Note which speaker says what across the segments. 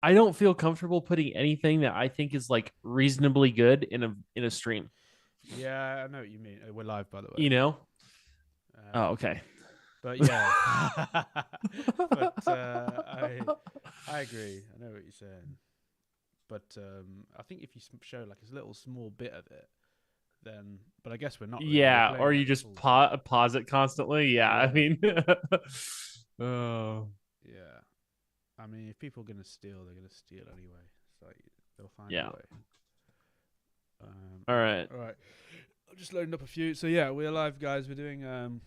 Speaker 1: I don't feel comfortable putting anything that I think is like reasonably good in a stream.
Speaker 2: Yeah, I know what you mean. We're live, by the way.
Speaker 1: You know? Oh,
Speaker 2: Um,
Speaker 1: okay.
Speaker 2: but yeah, but I agree. I know what you're saying. But I think if you show like a little small bit of it, then. But I guess we're not really. We're
Speaker 1: Yeah, or
Speaker 2: playing
Speaker 1: you
Speaker 2: like the
Speaker 1: just
Speaker 2: full song.
Speaker 1: pause it constantly. Yeah, I
Speaker 2: Yeah,
Speaker 1: mean, oh,
Speaker 2: yeah. I mean, if people are gonna steal, they're gonna steal anyway. So they'll find a
Speaker 1: yeah.
Speaker 2: way.
Speaker 1: All right.
Speaker 2: All right. I'm just loading up a few. So yeah, we're live, guys. We're doing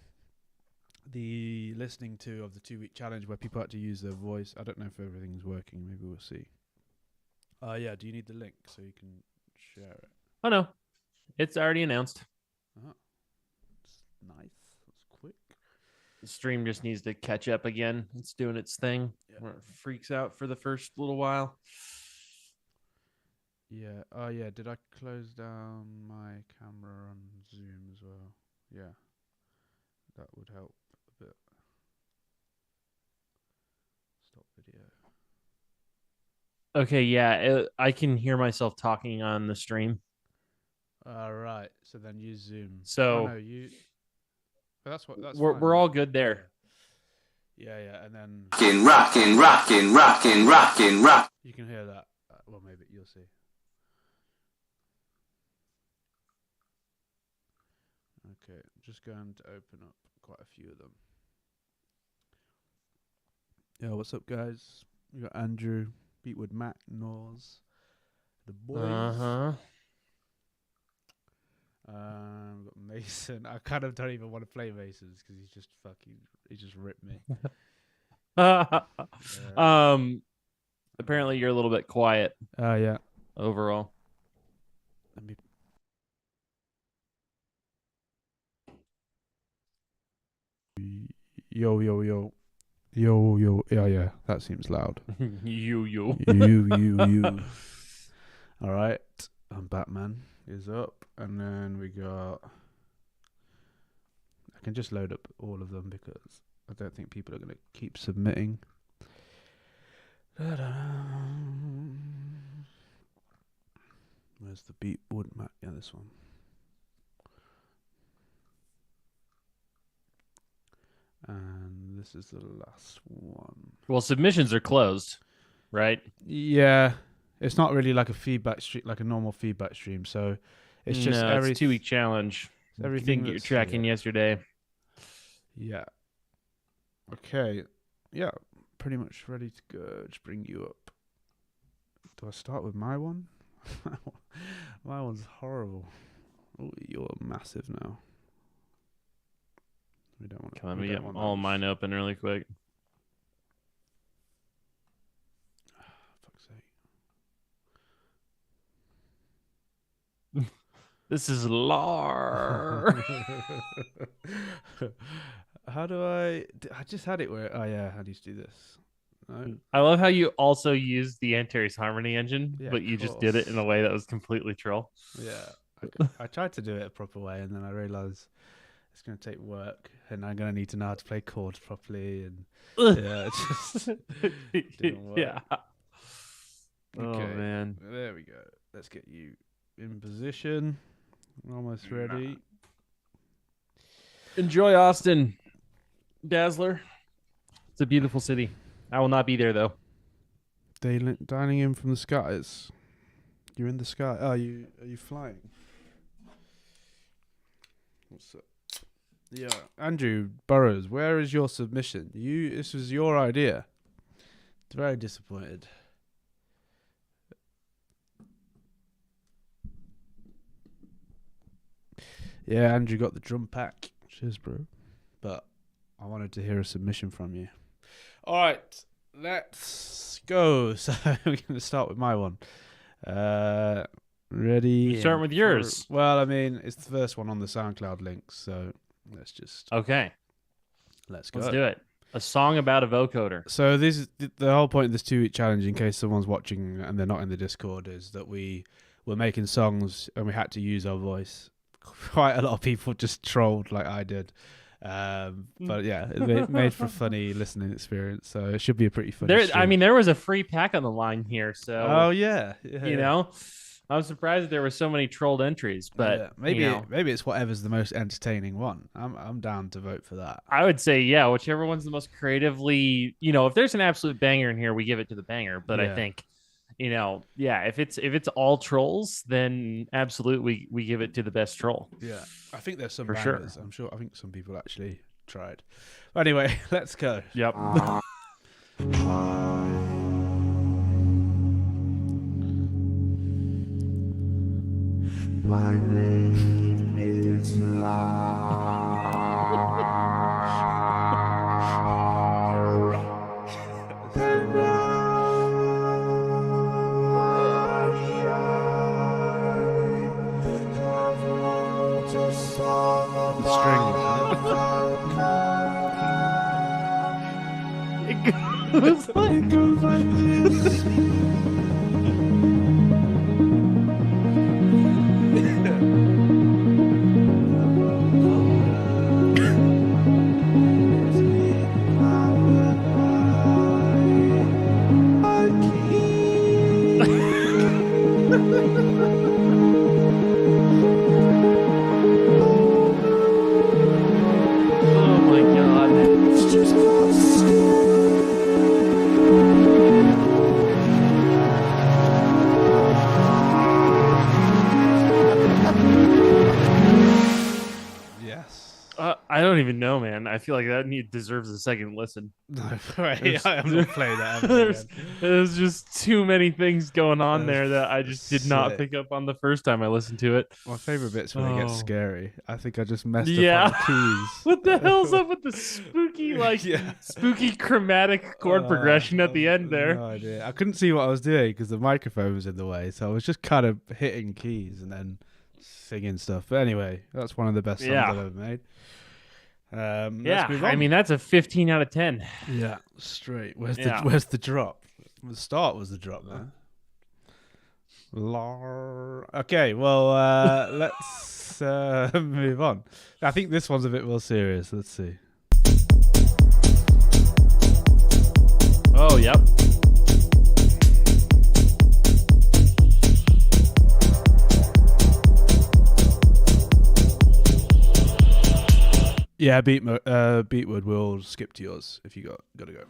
Speaker 2: the listening to of the 2 week challenge where people had to use their voice. I don't know if everything's working. Maybe we'll see. Yeah. Do you need the link so you can share it?
Speaker 1: Oh no, it's already announced.
Speaker 2: Oh, it's nice. That's quick.
Speaker 1: The stream just needs to catch up again. It's doing its thing.
Speaker 2: Yeah.
Speaker 1: Where it freaks out for the first little while.
Speaker 2: Yeah. Oh yeah. Did I close down my camera on Zoom as well? Yeah. That would help a bit. Stop video.
Speaker 1: Okay, yeah, I can hear myself talking on the stream.
Speaker 2: All right. So then use Zoom. Oh
Speaker 1: So
Speaker 2: no, you. But that's
Speaker 1: we're
Speaker 2: fine.
Speaker 1: we're all good
Speaker 2: Yeah.
Speaker 1: there.
Speaker 2: Yeah, yeah, and then
Speaker 3: Rockin'.
Speaker 2: you can hear that. Well, maybe you'll see. Okay, just going to open up quite a few of them. Yeah, what's up, guys? We got Andrew, Beatwood, Matt, Nors, the boys.
Speaker 1: Uh-huh.
Speaker 2: We got Mason. I kind of don't even want to play Mason's because he just ripped me.
Speaker 1: Apparently you're a little bit quiet
Speaker 2: Yeah.
Speaker 1: overall.
Speaker 2: Let me. Yo. Yeah. That seems loud.
Speaker 1: you.
Speaker 2: you. All right. Batman is up, and then we got. I can just load up all of them because I don't think people are going to keep submitting. Where's the Beatwood map? Yeah, this one. And this is the last one.
Speaker 1: Well, submissions are closed, right?
Speaker 2: Yeah, it's not really like a feedback stream, like a normal feedback stream. So it's just
Speaker 1: it's a 2 week challenge.
Speaker 2: everything
Speaker 1: you're tracking yesterday.
Speaker 2: Yeah. Okay. Yeah, pretty much ready to go. Just bring you up. Do I start with my one? My one's horrible. Oh, you're massive now. We don't want to.
Speaker 1: Come on, let me get all mine open really quick.
Speaker 2: Fuck's
Speaker 1: sake. This is LAR.
Speaker 2: How do I just had it where. Oh, yeah. How do you do this? No.
Speaker 1: I love how you also used the Antares Harmony engine,
Speaker 2: Yeah,
Speaker 1: but you just did it in a way that was completely troll.
Speaker 2: Yeah. I tried to do it a proper way, and then I realized it's going to take work, and I'm going to need to know how to play chords properly, and yeah, it just didn't work.
Speaker 1: Yeah.
Speaker 2: Okay,
Speaker 1: oh man,
Speaker 2: there we go. Let's get you in position. Almost ready.
Speaker 1: Enjoy Austin, Dazzler. It's a beautiful city. I will not be there though.
Speaker 2: Dining in from the skies. You're in the sky. Oh, are you flying? What's up? Yeah, Andrew Burrows, where is your submission? This was your idea. Very disappointed. Yeah, Andrew got the drum pack. Cheers, bro. But I wanted to hear a submission from you. All right, let's go. So we're going to start with my one. Ready?
Speaker 1: You start with yours.
Speaker 2: Well, I mean, it's the first one on the SoundCloud links, so let's just.
Speaker 1: Okay.
Speaker 2: Let's go.
Speaker 1: Let's do it. A song about a vocoder.
Speaker 2: So this is the whole point of this 2 week challenge, in case someone's watching and they're not in the Discord, is that we were making songs and we had to use our voice. Quite a lot of people just trolled like I did. But yeah, it's made for a funny listening experience, so it should be a pretty funny stream.
Speaker 1: There was a free pack on the line here, so
Speaker 2: Oh yeah,
Speaker 1: you know, I'm surprised there were so many trolled entries, but
Speaker 2: yeah. Maybe it's whatever's the most entertaining one. I'm down to vote for that.
Speaker 1: I would say whichever one's the most creatively, if there's an absolute banger in here, we give it to the banger. But I think, if it's all trolls, then absolutely we give it to the best troll.
Speaker 2: Yeah, I think there's some
Speaker 1: for
Speaker 2: bangers.
Speaker 1: sure.
Speaker 2: I'm sure. I think some people actually tried. But anyway, let's go.
Speaker 1: Yep.
Speaker 3: My name is
Speaker 1: It goes like this. I don't even know, man. I feel like that deserves a second listen.
Speaker 2: No, right. I'm not playing that ever
Speaker 1: there's just too many things going on there that I just did not pick up on the first time I listened to it.
Speaker 2: My favorite bit's when it gets scary. I think I just messed up on the keys.
Speaker 1: What the hell's up with the spooky, spooky chromatic chord progression at the end there?
Speaker 2: No idea. I couldn't see what I was doing because the microphone was in the way, so I was just kind of hitting keys and then singing stuff. But anyway, that's one of the best songs I've ever made.
Speaker 1: I mean that's a 15 out of 10.
Speaker 2: Yeah, straight. Where's the drop? The start was the drop, man. LAR. Okay, well, let's move on. I think this one's a bit more serious. Let's see.
Speaker 1: Oh, yep.
Speaker 2: Yeah, Beatwood, we'll skip to yours if you gotta go.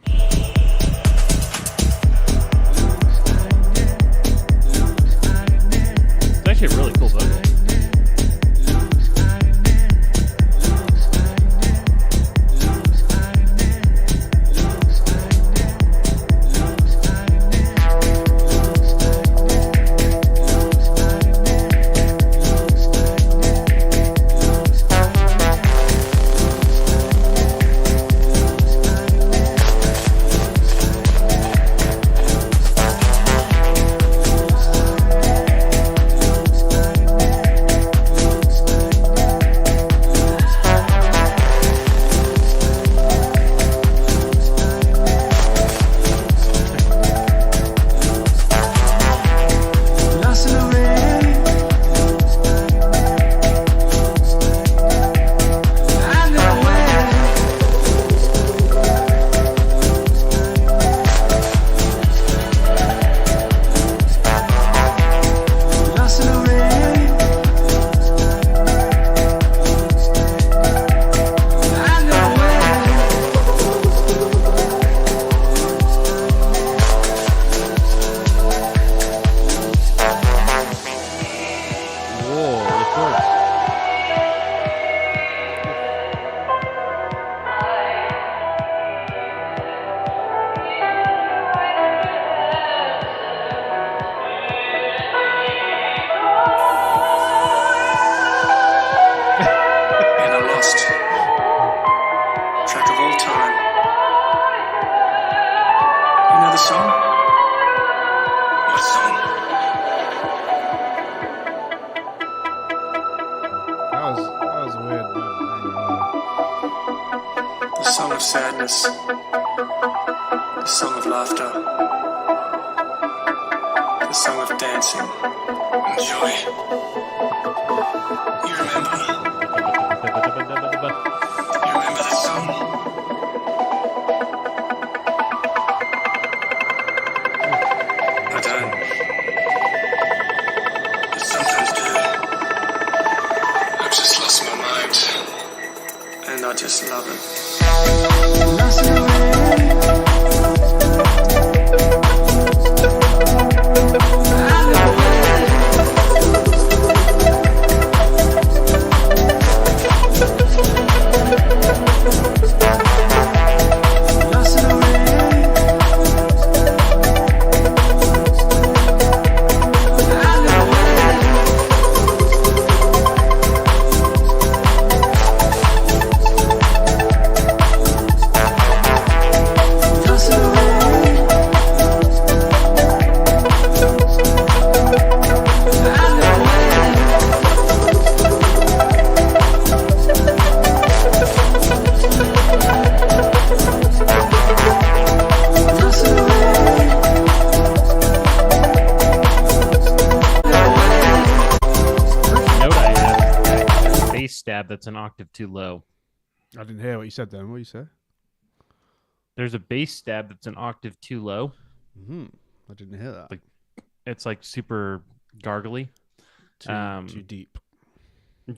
Speaker 1: It's actually a really cool vocal.
Speaker 3: Sadness, the song of laughter, the song of dancing and joy. You remember
Speaker 1: that's an octave too low.
Speaker 2: I didn't hear what you said then. What did you say?
Speaker 1: There's a bass stab that's an octave too low.
Speaker 2: I didn't hear that.
Speaker 1: It's like super gargly.
Speaker 2: Too deep.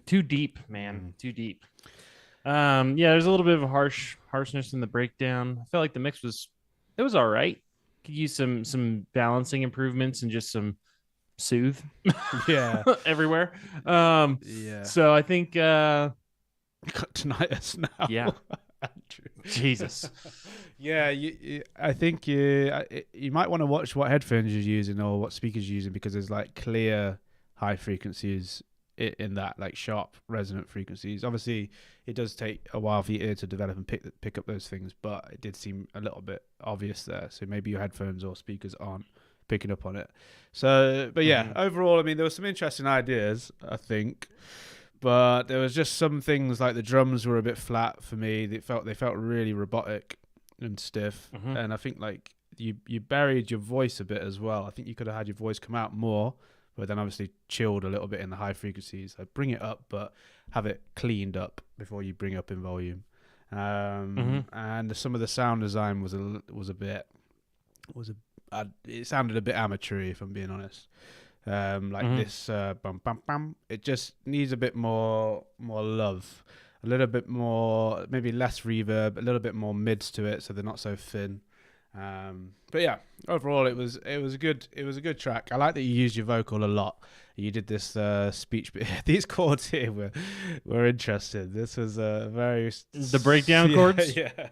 Speaker 1: Too deep, man. Too deep. Yeah, there's a little bit of harshness in the breakdown. I felt like the mix was all right. Could use some balancing improvements and just some soothe.
Speaker 2: Yeah.
Speaker 1: Everywhere.
Speaker 2: Yeah.
Speaker 1: So I think
Speaker 2: Got tinnitus now.
Speaker 1: Yeah. Jesus.
Speaker 2: Yeah, I think you might want to watch what headphones you're using or what speakers you're using, because there's like clear high frequencies in that, like sharp resonant frequencies. Obviously, it does take a while for your ear to develop and pick up those things, but it did seem a little bit obvious there. So maybe your headphones or speakers aren't picking up on it. So, but yeah, overall, I mean, there were some interesting ideas, I think. But there was just some things like the drums were a bit flat for me. They felt really robotic and stiff. And I think like you buried your voice a bit as well. I think you could have had your voice come out more, but then obviously chilled a little bit in the high frequencies. Like bring it up, but have it cleaned up before you bring up in volume. And some of the sound design it sounded a bit amateur-y, if I'm being honest. This bum bum bum, it just needs a bit more love, a little bit more, maybe less reverb, a little bit more mids to it, so they're not so thin. But yeah, overall it was a good track. I like that you used your vocal a lot. You did this speech bit. These chords here were interesting. This was the
Speaker 1: breakdown chords.
Speaker 2: Yeah.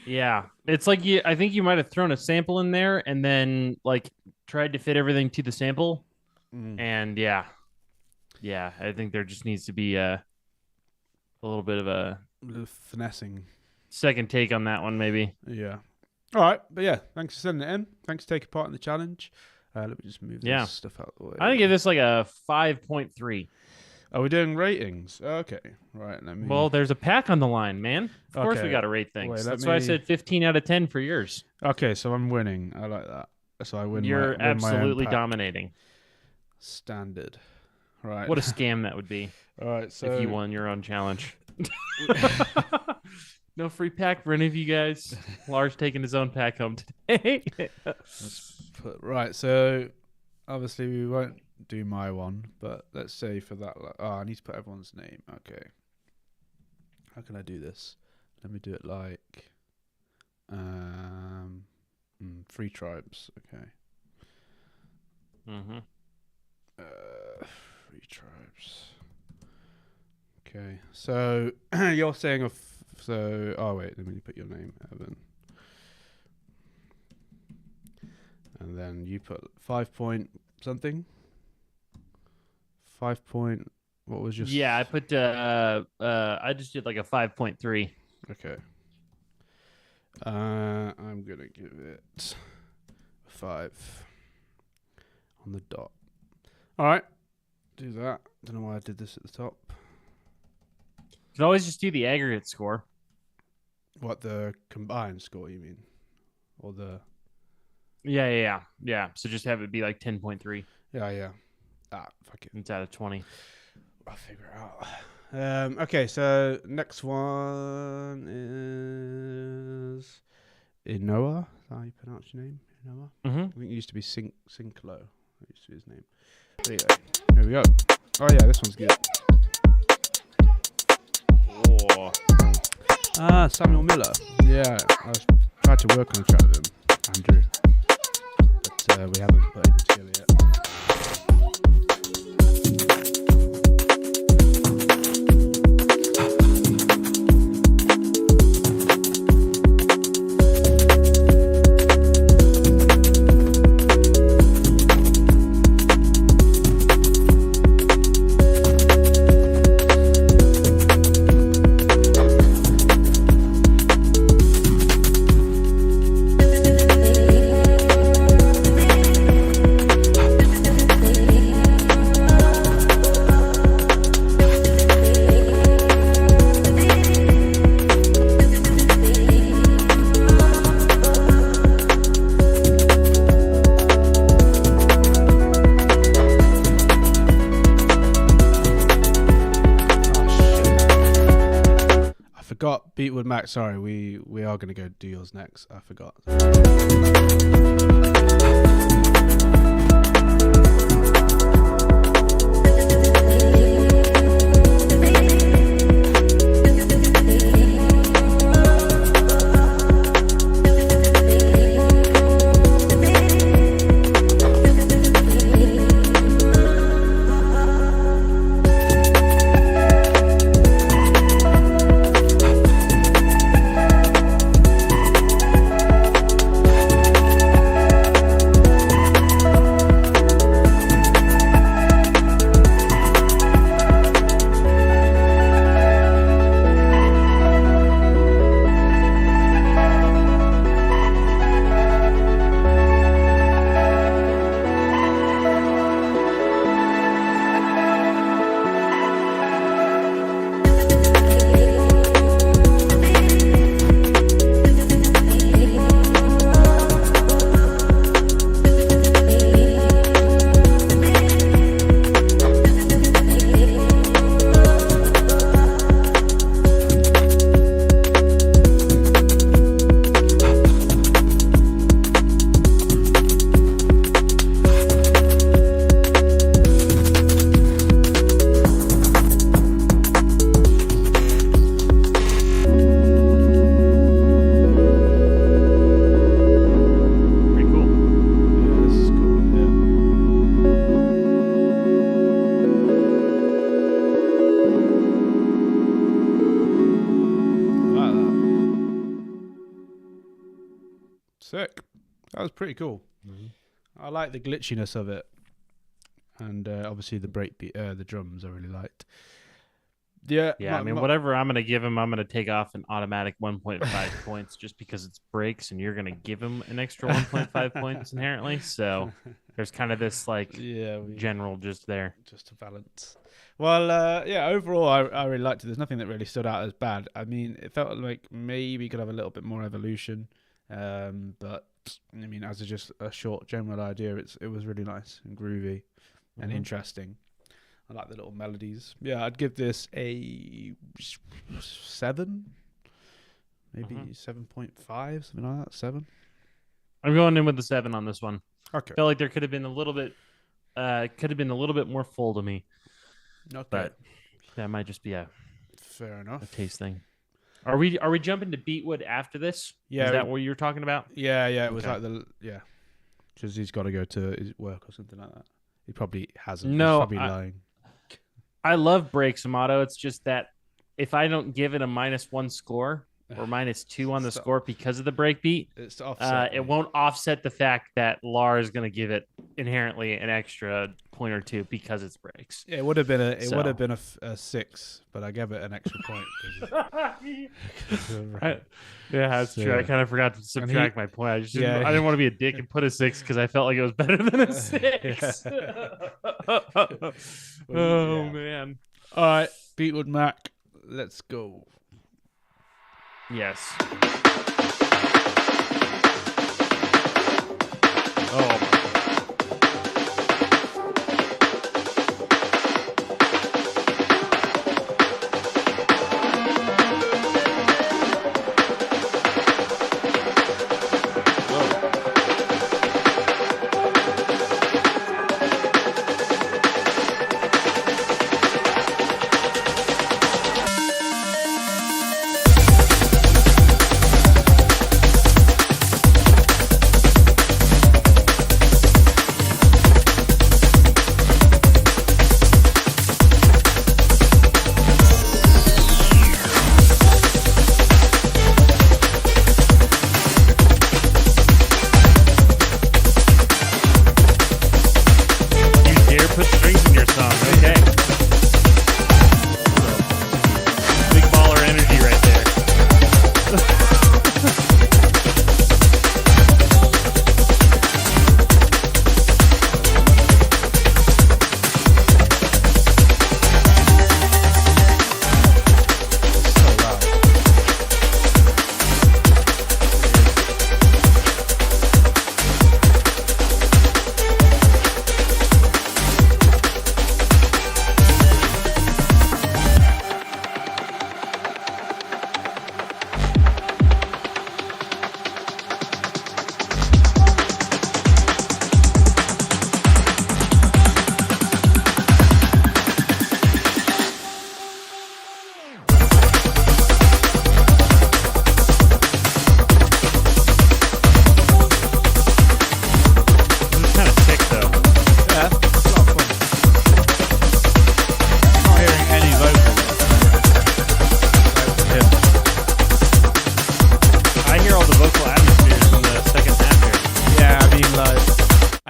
Speaker 1: Yeah, it's like I think you might have thrown a sample in there and then like tried to fit everything to the sample, and yeah, I think there just needs to be a little bit of a
Speaker 2: little finessing
Speaker 1: second take on that one, maybe.
Speaker 2: Yeah. All right, but yeah, thanks for sending it in. Thanks for taking part in the challenge. Let me just move this stuff out of the way.
Speaker 1: I think give this like a 5.3.
Speaker 2: Are we doing ratings? Okay, right.
Speaker 1: Well, there's a pack on the line, man. Of course we got to rate things. That's why I said 15 out of 10 for yours.
Speaker 2: Okay, so I'm winning. I like that. So I win.
Speaker 1: You're absolutely dominating.
Speaker 2: Standard. Right.
Speaker 1: What a scam that would be.
Speaker 2: All right. So
Speaker 1: if you won your own challenge. No free pack for any of you guys. Lars taking his own pack home today.
Speaker 2: Right. So obviously we won't do my one, but let's say for that, I need to put everyone's name. Okay, how can I do this? Let me do it like 3 tribes. Okay. 3 tribes. Okay, so you're saying oh wait, let me put your name, Evan, and then you put 5 point something. 5 point. What was your?
Speaker 1: Yeah, I put. I just did like a 5.3.
Speaker 2: Okay. I'm gonna give it a 5 on the dot. All right, do that. Don't know why I did this at the top.
Speaker 1: You can always just do the aggregate score.
Speaker 2: What, the combined score? You mean, or the?
Speaker 1: Yeah. So just have it be like 10.3.
Speaker 2: Yeah. Fuck it.
Speaker 1: It's out of 20.
Speaker 2: I'll figure it out. Okay, so next one is Inoa. Is that how you pronounce your name? Inoa? I think it used to be Sinclair. That used to be his name. There you go. Here we go. Oh yeah, this one's good.
Speaker 1: Oh.
Speaker 2: Samuel Miller. Yeah, I tried to work on a track with him, Andrew. But we haven't put it together yet. Beatwood Mac. Sorry, we are going to go do yours next. I forgot. Sick. That was pretty cool. I like the glitchiness of it, and obviously the breakbeat, the drums I really liked. Yeah,
Speaker 1: I mean, whatever I'm gonna give him, I'm gonna take off an automatic 1.5 points just because it's breaks, and you're gonna give him an extra 1.5 points inherently. So there's kind of this like general just there,
Speaker 2: just to balance. Well, yeah, overall I really liked it. There's nothing that really stood out as bad. I mean, it felt like maybe you could have a little bit more evolution. But I mean, as just a short general idea, it was really nice and groovy and interesting. I like the little melodies. Yeah, I'd give this a 7, maybe 7.5, something like that. 7.
Speaker 1: I'm going in with the 7 on this one.
Speaker 2: Okay.
Speaker 1: I feel like there could have been a little bit, more full to me.
Speaker 2: Okay.
Speaker 1: But that might just be
Speaker 2: fair enough.
Speaker 1: A taste thing. Are we jumping to Beatwood after this?
Speaker 2: Yeah.
Speaker 1: Is that what you were talking about?
Speaker 2: Yeah. It was like because he's got to go to his work or something like that. He probably hasn't.
Speaker 1: No,
Speaker 2: he's probably lying.
Speaker 1: I love breaks, Amato. It's just that if I don't give it a -1 score or -2 on the score because of the breakbeat, it won't offset the fact that LAR is going to give it inherently an extra point or two because it's breaks.
Speaker 2: Yeah, it would have been a 6, but I gave it an extra point.
Speaker 1: Yeah, that's true. I kind of forgot to subtract my point. I didn't want to be a dick and put a 6 because I felt like it was better than a 6. Man!
Speaker 2: All right, Beatwood Mac, let's go.
Speaker 1: Yes. Oh.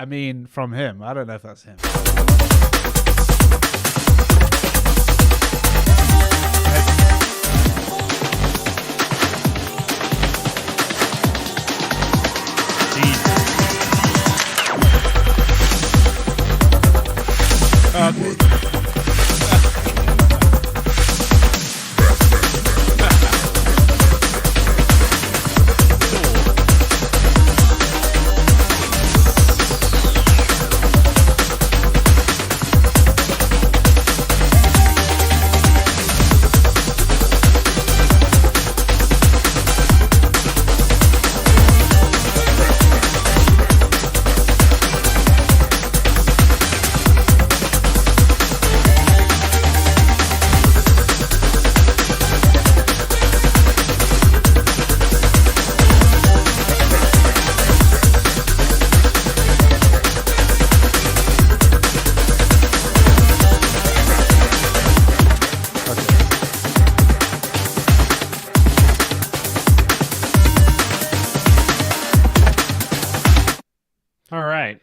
Speaker 2: mean, from him. I don't know if that's him.
Speaker 1: All right.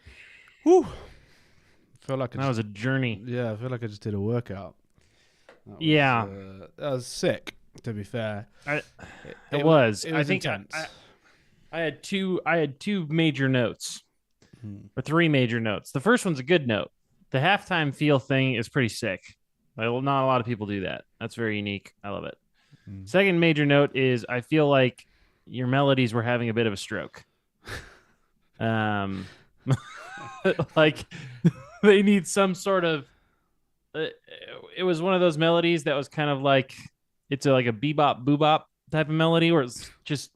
Speaker 2: Whew. Feel like
Speaker 1: That was a journey.
Speaker 2: Yeah, I feel like I just did a workout.
Speaker 1: That
Speaker 2: was sick. To be fair,
Speaker 1: it was.
Speaker 2: It was
Speaker 1: I think
Speaker 2: intense.
Speaker 1: I had two major notes, or three major notes. The first one's a good note. The halftime feel thing is pretty sick. Not a lot of people do that. That's very unique. I love it. Second major note is I feel like your melodies were having a bit of a stroke. Like they need some sort of. It was one of those melodies that was kind of like like a bebop boobop type of melody where it's just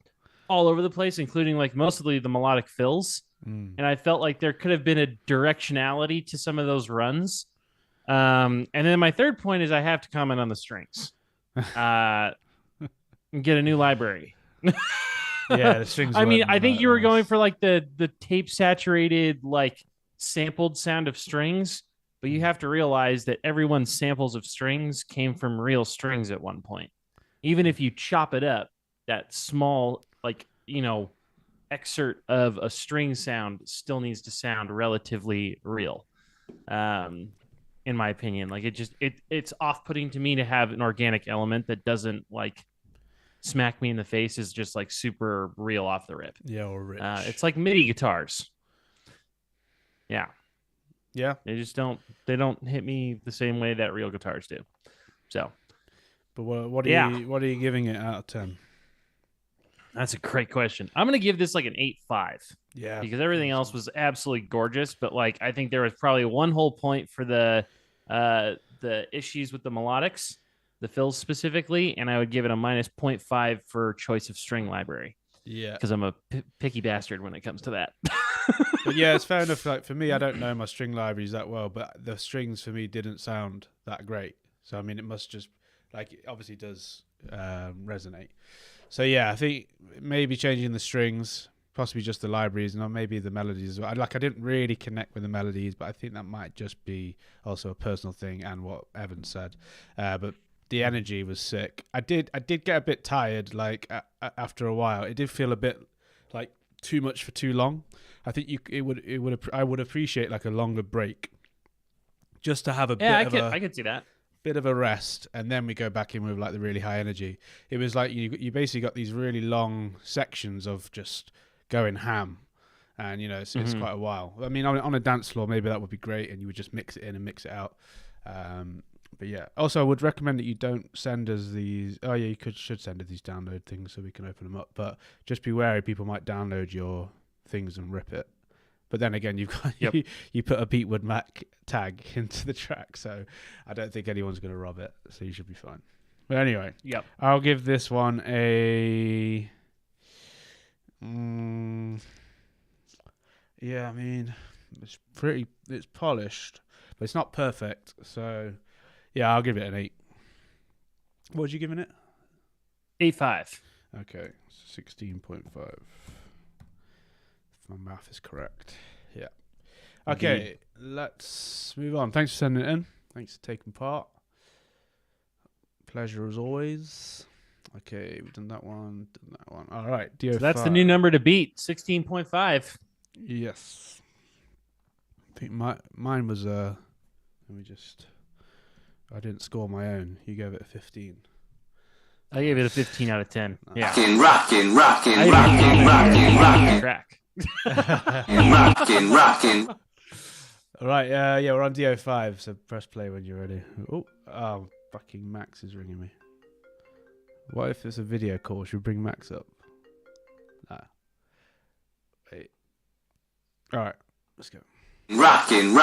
Speaker 1: all over the place, including like mostly the melodic fills. And I felt like there could have been a directionality to some of those runs. And then my third point is I have to comment on the strings. Get a new library.
Speaker 2: Yeah, the strings.
Speaker 1: I mean, I think you were going for like the tape saturated, like sampled sound of strings, but you have to realize that everyone's samples of strings came from real strings at one point. Even if you chop it up, that small, like, excerpt of a string sound still needs to sound relatively real. In my opinion, like it's off-putting to me to have an organic element that doesn't like smack me in the face is just like super real off the rip.
Speaker 2: Yeah, or rich.
Speaker 1: It's like MIDI guitars. Yeah. They don't hit me the same way that real guitars do. So,
Speaker 2: but what are you giving it out of 10?
Speaker 1: That's a great question. I'm going to give this like an 8.5.
Speaker 2: Yeah.
Speaker 1: Because everything else was absolutely gorgeous, but like I think there was probably one whole point for the issues with the melodics, the fills specifically, and I would give it a minus 0.5 for choice of string library.
Speaker 2: Yeah.
Speaker 1: Because I'm a picky bastard when it comes to that.
Speaker 2: But yeah, it's fair enough. Like for me, I don't know my string libraries that well, but the strings for me didn't sound that great. So I mean, it must just like it obviously does resonate. So yeah, I think maybe changing the strings, possibly just the libraries, and maybe the melodies as well. I didn't really connect with the melodies, but I think that might just be also a personal thing and what Evan said. But the energy was sick. I did get a bit tired, like after a while. It did feel a bit like too much for too long. I think I would appreciate like a longer break, just to have a
Speaker 1: I could see that.
Speaker 2: Bit of a rest, and then we go back in with like the really high energy. It was like you basically got these really long sections of just going ham, and it's quite a while. I mean, on a dance floor, maybe that would be great, and you would just mix it in and mix it out. But yeah, also I would recommend that you don't send us these. Oh yeah, should send us these download things so we can open them up. But just be wary, people might download your things and rip it. But then again, you've got you put a Beatwood Mac tag into the track, so I don't think anyone's going to rob it. So you should be fine. But anyway, I'll give this one a. Yeah, I mean, it's polished, but it's not perfect. So yeah, I'll give it an 8. What would you giving it?
Speaker 1: 8.5.
Speaker 2: Okay, 16.5. My math is correct. Yeah. Okay,
Speaker 1: Indeed.
Speaker 2: Let's move on. Thanks for sending it in. Thanks for taking part. Pleasure as always. Okay, we've done that one. All right, DO5.
Speaker 1: So that's the new number to beat, 16.5.
Speaker 2: Yes. think mine was let me just. I didn't score my own. You gave it a 15.
Speaker 1: I gave it a 15 out of 10. Yeah.
Speaker 4: Rockin'.
Speaker 1: Track.
Speaker 4: Rockin'.
Speaker 2: All right. Yeah, we're on DO5. So press play when you're ready. Oh, fucking Max is ringing me. What if it's a video call? Should we bring Max up? Nah. Wait. All right. Let's go.
Speaker 4: Rockin'.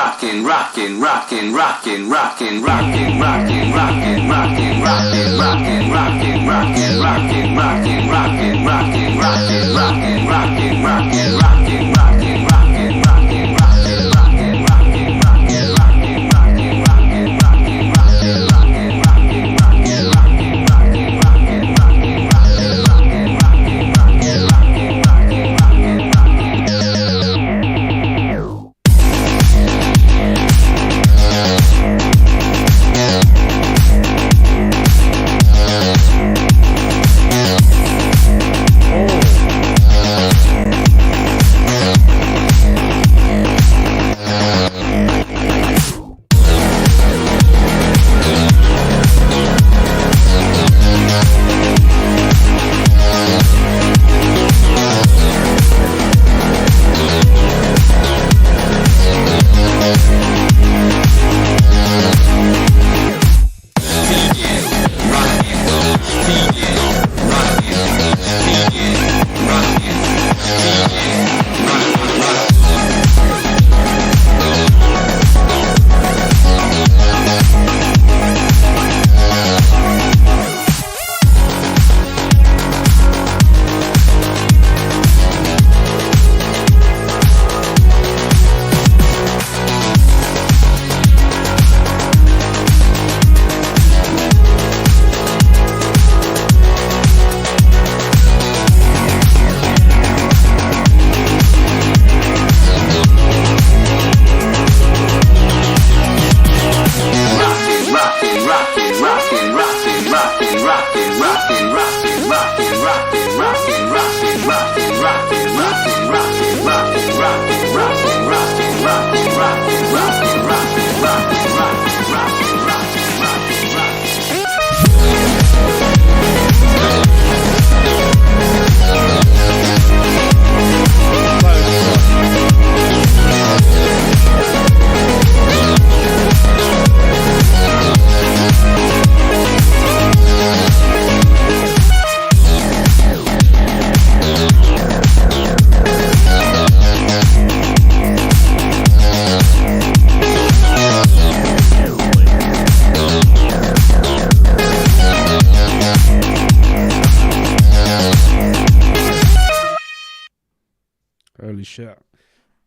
Speaker 2: Holy shit.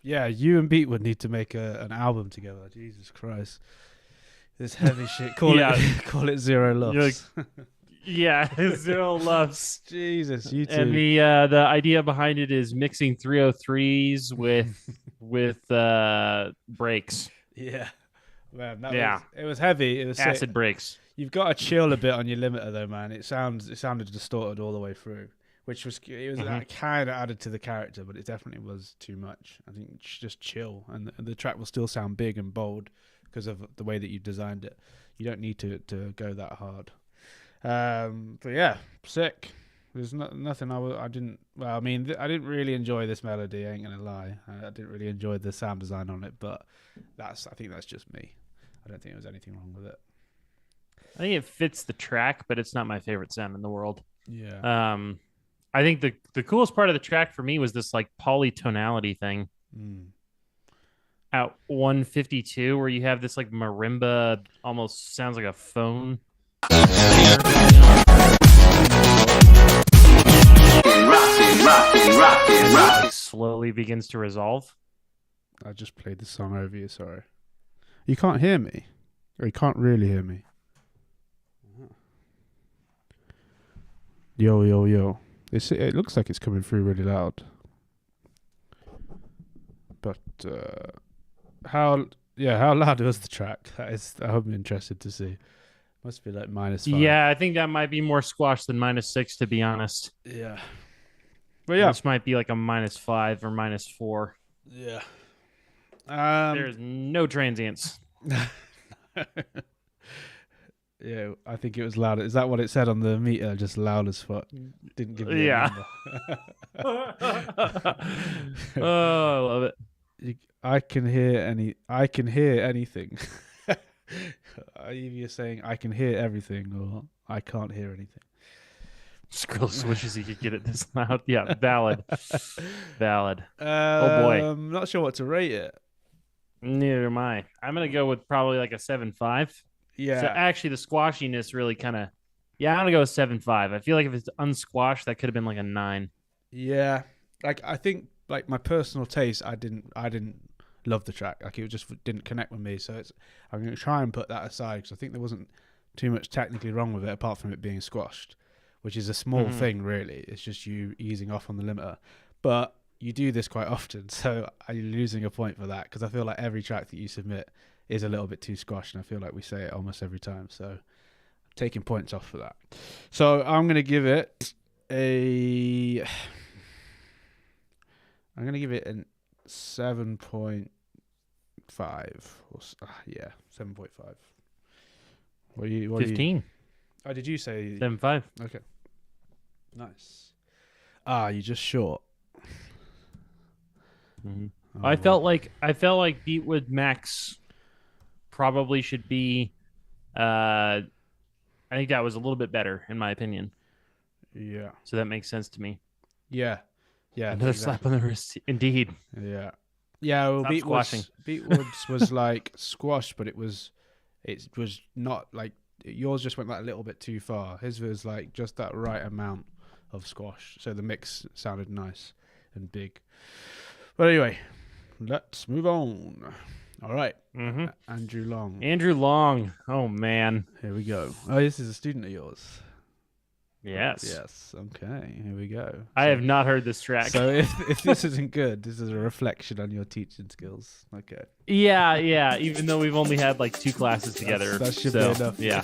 Speaker 2: Yeah, you and Beat would need to make an album together. Jesus Christ. This heavy shit. Call it Zero Loves.
Speaker 1: Yeah, Zero Loves.
Speaker 2: Jesus, you two.
Speaker 1: And the idea behind it is mixing 303s with breaks.
Speaker 2: Yeah. Man, it was heavy. It was
Speaker 1: acid
Speaker 2: sick.
Speaker 1: breaks.
Speaker 2: You've got to chill a bit on your limiter though, man. It sounded distorted all the way through. Which was kind of added to the character, but it definitely was too much. I think just chill, and the track will still sound big and bold because of the way that you designed it. You don't need to go that hard. But yeah, sick. There's nothing I didn't. Well, I mean, I didn't really enjoy this melody. I ain't gonna lie. I didn't really enjoy the sound design on it, but I think that's just me. I don't think there was anything wrong with it.
Speaker 1: I think it fits the track, but it's not my favorite sound in the world.
Speaker 2: Yeah.
Speaker 1: I think the coolest part of the track for me was this like polytonality thing at 152 where you have this like marimba, almost sounds like a phone. It slowly begins to resolve.
Speaker 2: I just played the song over you, sorry. You can't hear me. Or you can't really hear me. Yo, yo, yo. It looks like it's coming through really loud. But how loud was the track? I'm interested to see. Must be like -5.
Speaker 1: Yeah, I think that might be more squash than -6, to be honest.
Speaker 2: Yeah. But yeah.
Speaker 1: This might be like a -5 or -4.
Speaker 2: Yeah.
Speaker 1: There's no transients.
Speaker 2: Yeah, I think it was loud. Is that what it said on the meter? Just loud as fuck. Didn't give you a number.
Speaker 1: Oh, I love it.
Speaker 2: I can hear anything. Are you saying I can hear everything or I can't hear anything?
Speaker 1: Skrill wishes he could get it this loud. Yeah, valid. Valid.
Speaker 2: Oh
Speaker 1: boy.
Speaker 2: I'm not sure what to rate it.
Speaker 1: Neither am I. I'm gonna go with probably like a 7.5.
Speaker 2: Yeah.
Speaker 1: So actually, the squashiness really kind of. Yeah, I'm gonna go with 7.5. I feel like if it's unsquashed, that could have been like a 9.
Speaker 2: Yeah. Like I think like my personal taste, I didn't love the track. Like it just didn't connect with me. So I'm gonna try and put that aside because I think there wasn't too much technically wrong with it apart from it being squashed, which is a small thing really. It's just you easing off on the limiter, but you do this quite often, so are you losing a point for that? Because I feel like every track that you submit is a little bit too squashed, and I feel like we say it almost every time. So I'm taking points off for that. So I'm gonna give it a 7.5. Yeah, 7.5. What
Speaker 1: 15.
Speaker 2: Oh, did you say
Speaker 1: 7.5?
Speaker 2: Okay. Nice. You're just short.
Speaker 1: Mm-hmm.
Speaker 2: Oh,
Speaker 1: I felt like Beatwood Max probably should be. I think that was a little bit better in my opinion.
Speaker 2: Yeah.
Speaker 1: So that makes sense to me.
Speaker 2: Yeah.
Speaker 1: Another slap on the wrist, indeed.
Speaker 2: Yeah. Yeah. Well, Beatwood's was like squash, but it was not like yours. Just went like a little bit too far. His was like just that right amount of squash, so the mix sounded nice and big. But anyway, let's move on. All right.
Speaker 1: Mm-hmm.
Speaker 2: Andrew
Speaker 1: Long. Oh, man.
Speaker 2: Here we go. Oh, this is a student of yours.
Speaker 1: Yes.
Speaker 2: Yes. Okay. Here we go.
Speaker 1: I have not heard this track.
Speaker 2: So if this isn't good, this is a reflection on your teaching skills. Okay.
Speaker 1: Yeah. Even though we've only had like 2 classes together.
Speaker 2: That should be enough.
Speaker 1: Yeah.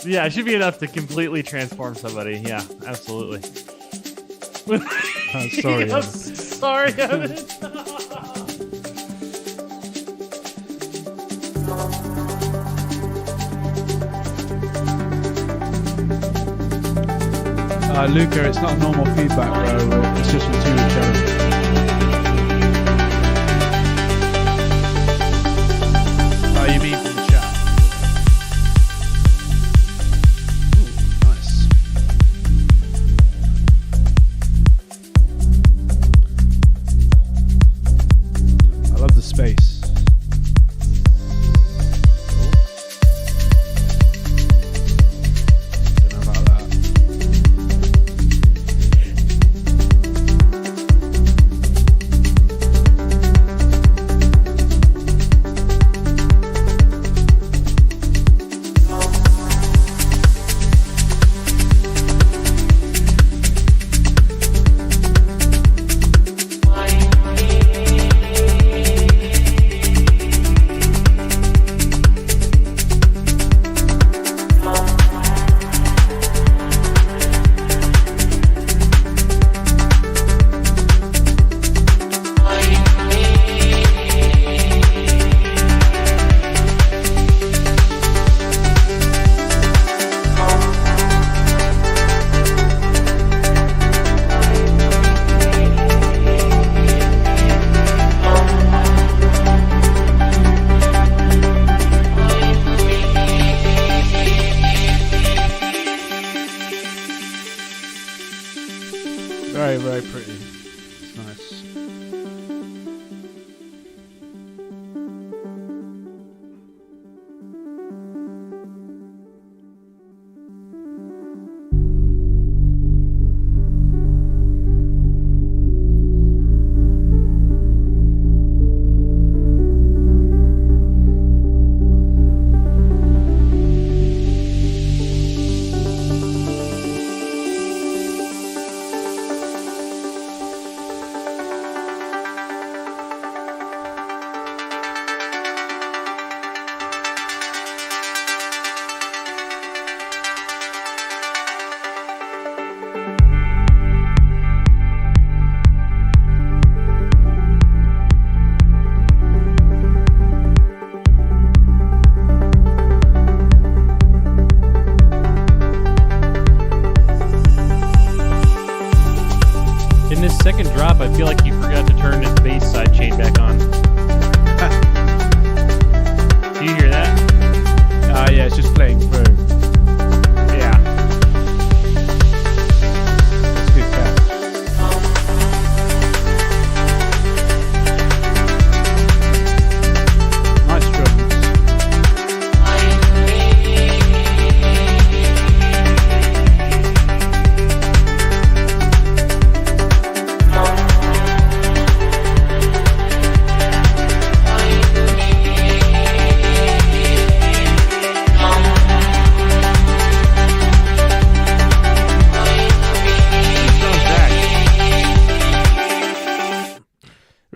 Speaker 1: Yeah, it should be enough to completely transform somebody. Yeah, absolutely.
Speaker 2: I'm sorry.
Speaker 1: I'm sorry, Evan.
Speaker 2: Luca, it's not normal feedback, bro. It's just from 2 challenge. Oh, you mean from the chat? Ooh, nice. I love the space. Don't know about that.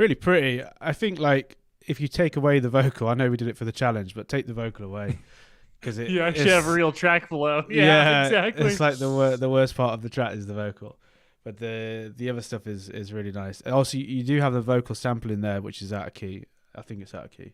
Speaker 2: really pretty. I think like if you take away the vocal, I know we did it for the challenge, but take the vocal away because
Speaker 1: You actually have a real track below. Yeah, exactly.
Speaker 2: It's like the worst part of the track is the vocal, but the other stuff is really nice. Also, you do have the vocal sample in there, which is out of key. I think it's out of key.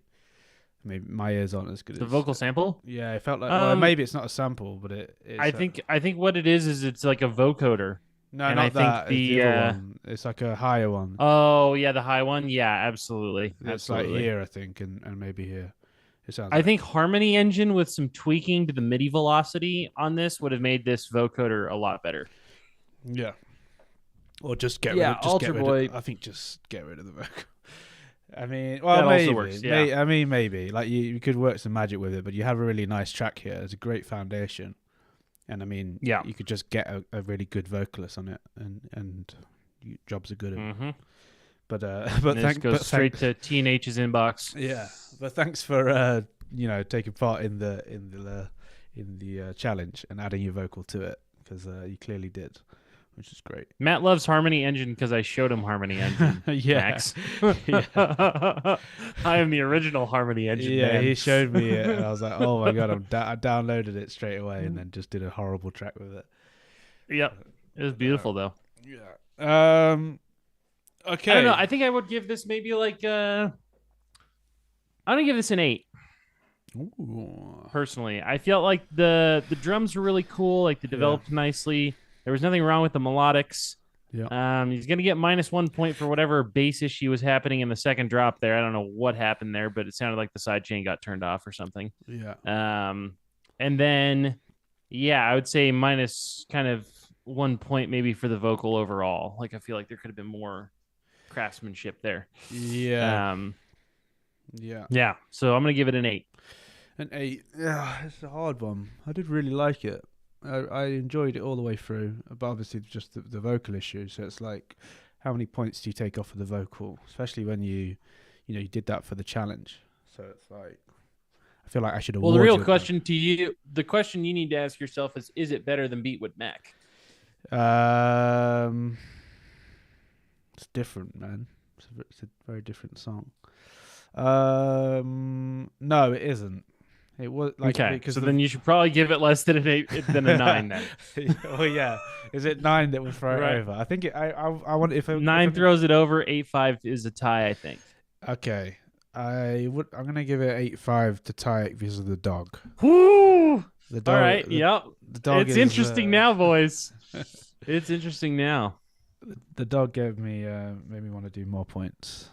Speaker 2: Maybe my ears aren't as good.
Speaker 1: The vocal sample?
Speaker 2: Yeah, it felt like. Well, maybe it's not a sample, but it's.
Speaker 1: I think what it is it's like a vocoder.
Speaker 2: No,
Speaker 1: and
Speaker 2: not
Speaker 1: I
Speaker 2: that.
Speaker 1: think
Speaker 2: It's the other one. It's like a higher one.
Speaker 1: Oh yeah, the high one. Yeah, absolutely.
Speaker 2: It's like here, I think, and maybe here. It sounds.
Speaker 1: I think Harmony Engine with some tweaking to the MIDI velocity on this would have made this vocoder a lot better.
Speaker 2: Yeah. Or just get rid of
Speaker 1: Ultra Boy.
Speaker 2: I think just get rid of the vocal. I mean, well, maybe.
Speaker 1: Also works, yeah.
Speaker 2: I mean, maybe. Like you could work some magic with it, but you have a really nice track here. It's a great foundation. And I mean, you could just get a really good vocalist on it, and jobs are good.
Speaker 1: Mm-hmm.
Speaker 2: But
Speaker 1: goes straight to T&H's inbox.
Speaker 2: Yeah, but thanks for taking part in the challenge and adding your vocal to it, because you clearly did, which is great.
Speaker 1: Matt loves Harmony Engine because I showed him Harmony Engine. Max. I am the original Harmony Engine.
Speaker 2: Yeah,
Speaker 1: man.
Speaker 2: he showed me it, and I was like, "Oh my god!" I downloaded it straight away, and then just did a horrible track with it.
Speaker 1: Yep, it was beautiful though.
Speaker 2: Yeah. Okay.
Speaker 1: I don't know. I think I would give this maybe like I'm gonna give this an 8.
Speaker 2: Ooh.
Speaker 1: Personally, I felt like the drums were really cool. Like they developed nicely. There was nothing wrong with the melodics.
Speaker 2: Yeah.
Speaker 1: He's gonna get -1 point for whatever bass issue was happening in the second drop there. I don't know what happened there, but it sounded like the sidechain got turned off or something.
Speaker 2: Yeah.
Speaker 1: And then I would say -1 point maybe for the vocal overall. Like I feel like there could have been more craftsmanship there.
Speaker 2: Yeah.
Speaker 1: Yeah. So I'm gonna give it an 8.
Speaker 2: An 8. Yeah, it's a hard one. I did really like it. I enjoyed it all the way through, but obviously just the vocal issue. So it's like, how many points do you take off of the vocal, especially when you did that for the challenge? So it's like, I feel like I should.
Speaker 1: Well, the real question to you, the question you need to ask yourself is it better than Beatwood Mac?
Speaker 2: It's different, man. It's a very different song. No, it isn't. It was like,
Speaker 1: okay. So then you should probably give it less than an 8 than a 9 then.
Speaker 2: Oh yeah, is it 9 that would throw it over? I think I want if
Speaker 1: 9 throws it over. 8.5 is a tie, I think.
Speaker 2: Okay, I'm gonna give it 8.5 to tie it because of the dog.
Speaker 1: Woo!
Speaker 2: The dog.
Speaker 1: All right. Yep.
Speaker 2: The dog.
Speaker 1: It's interesting now, boys. It's interesting now.
Speaker 2: The dog made me want to do more points.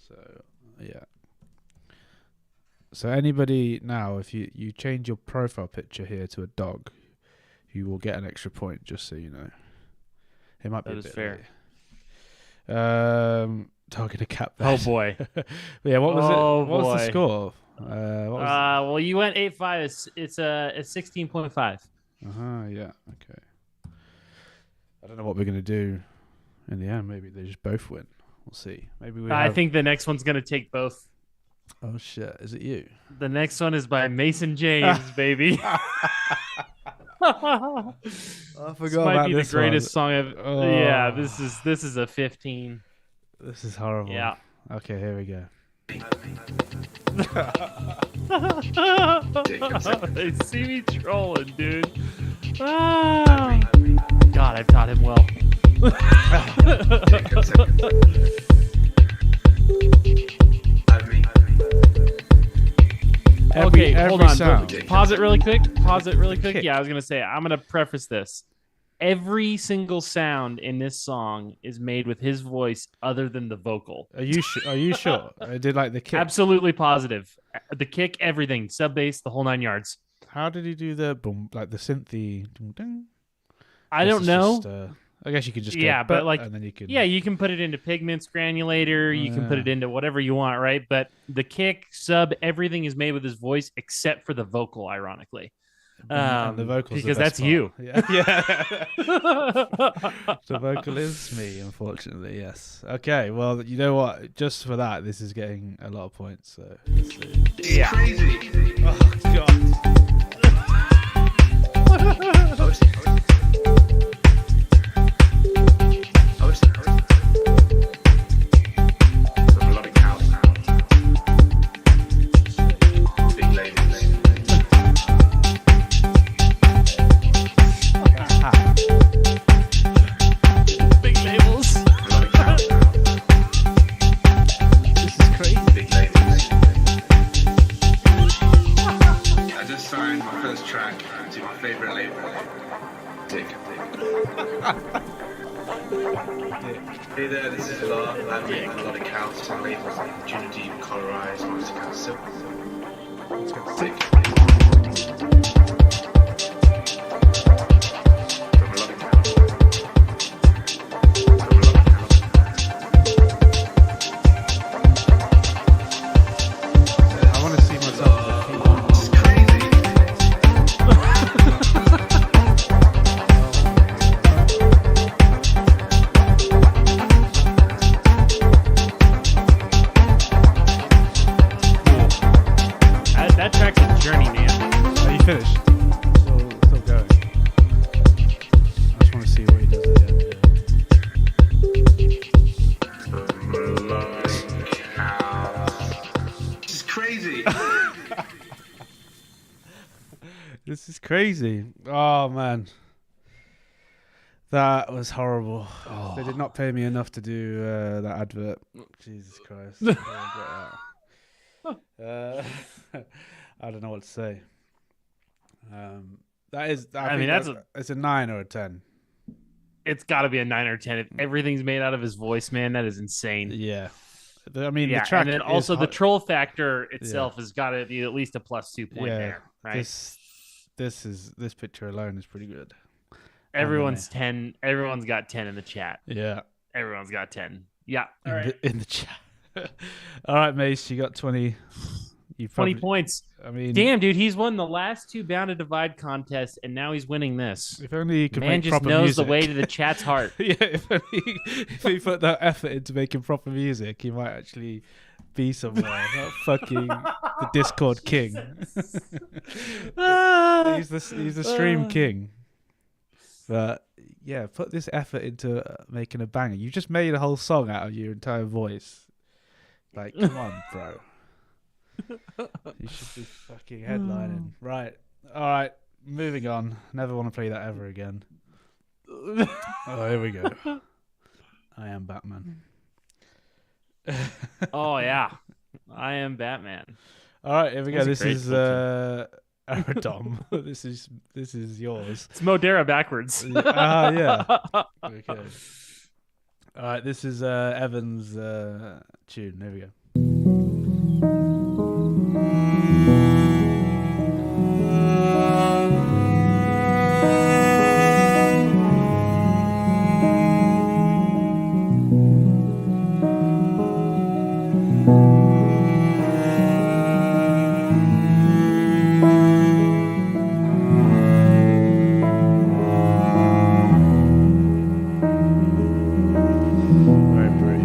Speaker 2: So yeah. So anybody now, if you change your profile picture here to a dog, you will get an extra point. Just so you know, it might be a bit
Speaker 1: fair.
Speaker 2: Dog in a cat bed.
Speaker 1: Oh boy.
Speaker 2: Yeah. What was it?
Speaker 1: Oh
Speaker 2: what
Speaker 1: boy.
Speaker 2: was the score? What was
Speaker 1: well, you went 8.5. It's 16.5.
Speaker 2: Yeah. Okay. I don't know what we're gonna do in the end. Maybe they just both win. We'll see. Maybe
Speaker 1: I think the next one's gonna take both.
Speaker 2: Oh shit! Is it you?
Speaker 1: The next one is by Mason James, baby.
Speaker 2: I forgot
Speaker 1: this might
Speaker 2: about
Speaker 1: be
Speaker 2: this
Speaker 1: the greatest
Speaker 2: one.
Speaker 1: song I've.
Speaker 2: Oh.
Speaker 1: Yeah, this is a 15.
Speaker 2: This is horrible.
Speaker 1: Yeah.
Speaker 2: Okay, here we go.
Speaker 1: They see me trolling, dude. Ah. God, I've taught him well. Okay, hold on.
Speaker 2: Sound.
Speaker 1: Pause it really quick. Yeah, I was going to say, I'm going to preface this. Every single sound in this song is made with his voice other than the vocal.
Speaker 2: Are you sure? I did like the kick.
Speaker 1: Absolutely positive. The kick, everything. Sub bass, the whole 9 yards.
Speaker 2: How did he do the boom, like the synthy?
Speaker 1: I don't know.
Speaker 2: Just, I guess you could just go,
Speaker 1: but like,
Speaker 2: and then you can.
Speaker 1: Yeah, you can put it into Pigments, Granulator. You can put it into whatever you want, right? But the kick, sub, everything is made with his voice except for the vocal, ironically.
Speaker 2: And the vocals,
Speaker 1: because that's you.
Speaker 2: Yeah. The vocal is me, unfortunately. Yes. Okay. Well, you know what? Just for that, this is getting a lot of points. So let's see.
Speaker 1: Yeah.
Speaker 4: Crazy.
Speaker 2: Oh God.
Speaker 5: favorite label. Dick. Hey there, this is LAR. I'm making a lot of counts and labels like Junior Deep, Colorize, Monster Council. Let's go. Dick. From a lot of counts.
Speaker 2: I want to see myself.
Speaker 5: It's crazy.
Speaker 1: That track's a journey, man.
Speaker 2: Are you finished? Still going. I just want to see what he does at the end.
Speaker 5: This is crazy.
Speaker 2: This is crazy. Oh man, that was horrible. They did not pay me enough to do that advert. Jesus Christ. I regret that. I don't know what to say. That is. I mean, it's a 9 or a 10.
Speaker 1: It's got to be a 9 or 10. If everything's made out of his voice, man, that is insane.
Speaker 2: Yeah. I mean,
Speaker 1: Yeah,
Speaker 2: the track
Speaker 1: and then also the troll factor itself
Speaker 2: Yeah.
Speaker 1: has got to be at least a +2 point there, right?
Speaker 2: This picture alone is pretty good.
Speaker 1: Everyone's 10. Everyone's got 10 in the chat.
Speaker 2: Yeah.
Speaker 1: Everyone's got 10. Yeah. All right.
Speaker 2: In the chat. All right, Mace, you got 20.
Speaker 1: 20 points.
Speaker 2: I mean,
Speaker 1: Damn, dude, he's won the last 2 Bound to Divide contests, and now he's winning this.
Speaker 2: if only he could
Speaker 1: Man
Speaker 2: make
Speaker 1: just
Speaker 2: proper
Speaker 1: knows
Speaker 2: music.
Speaker 1: the way to the chat's heart.
Speaker 2: Yeah, if he put that effort into making proper music, he might actually be somewhere. Not fucking the Discord king. He's the stream king. But yeah, put this effort into making a banger. You just made a whole song out of your entire voice. Like, come on, bro. You should be fucking headlining. Right. All right. Moving on. Never want to play that ever again. Oh, here we go. I am Batman.
Speaker 1: Oh, yeah. I am Batman.
Speaker 2: All right, here we go.
Speaker 1: That's a
Speaker 2: This
Speaker 1: great
Speaker 2: is Aerodom. this is yours.
Speaker 1: It's Modera backwards.
Speaker 2: Yeah. Okay. All right, this is Evan's tune. There we go. Very pretty.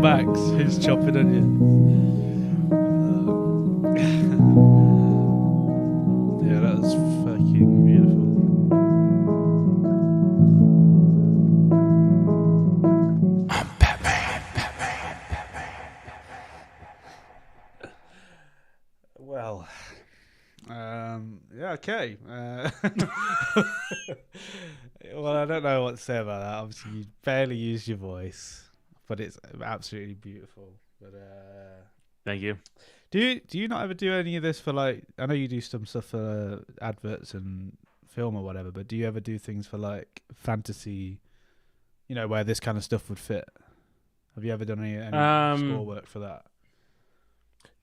Speaker 2: Max, who's chopping onions. Yeah, that was fucking beautiful. Yeah, okay. Well, I don't know what to say about that. Obviously, you barely used your voice, but it's absolutely beautiful. But
Speaker 1: Thank you.
Speaker 2: do you not ever do any of this for like? I know you do some stuff for adverts and film or whatever, but do you ever do things for like fantasy? You know, where this kind of stuff would fit. Have you ever done any score work for that?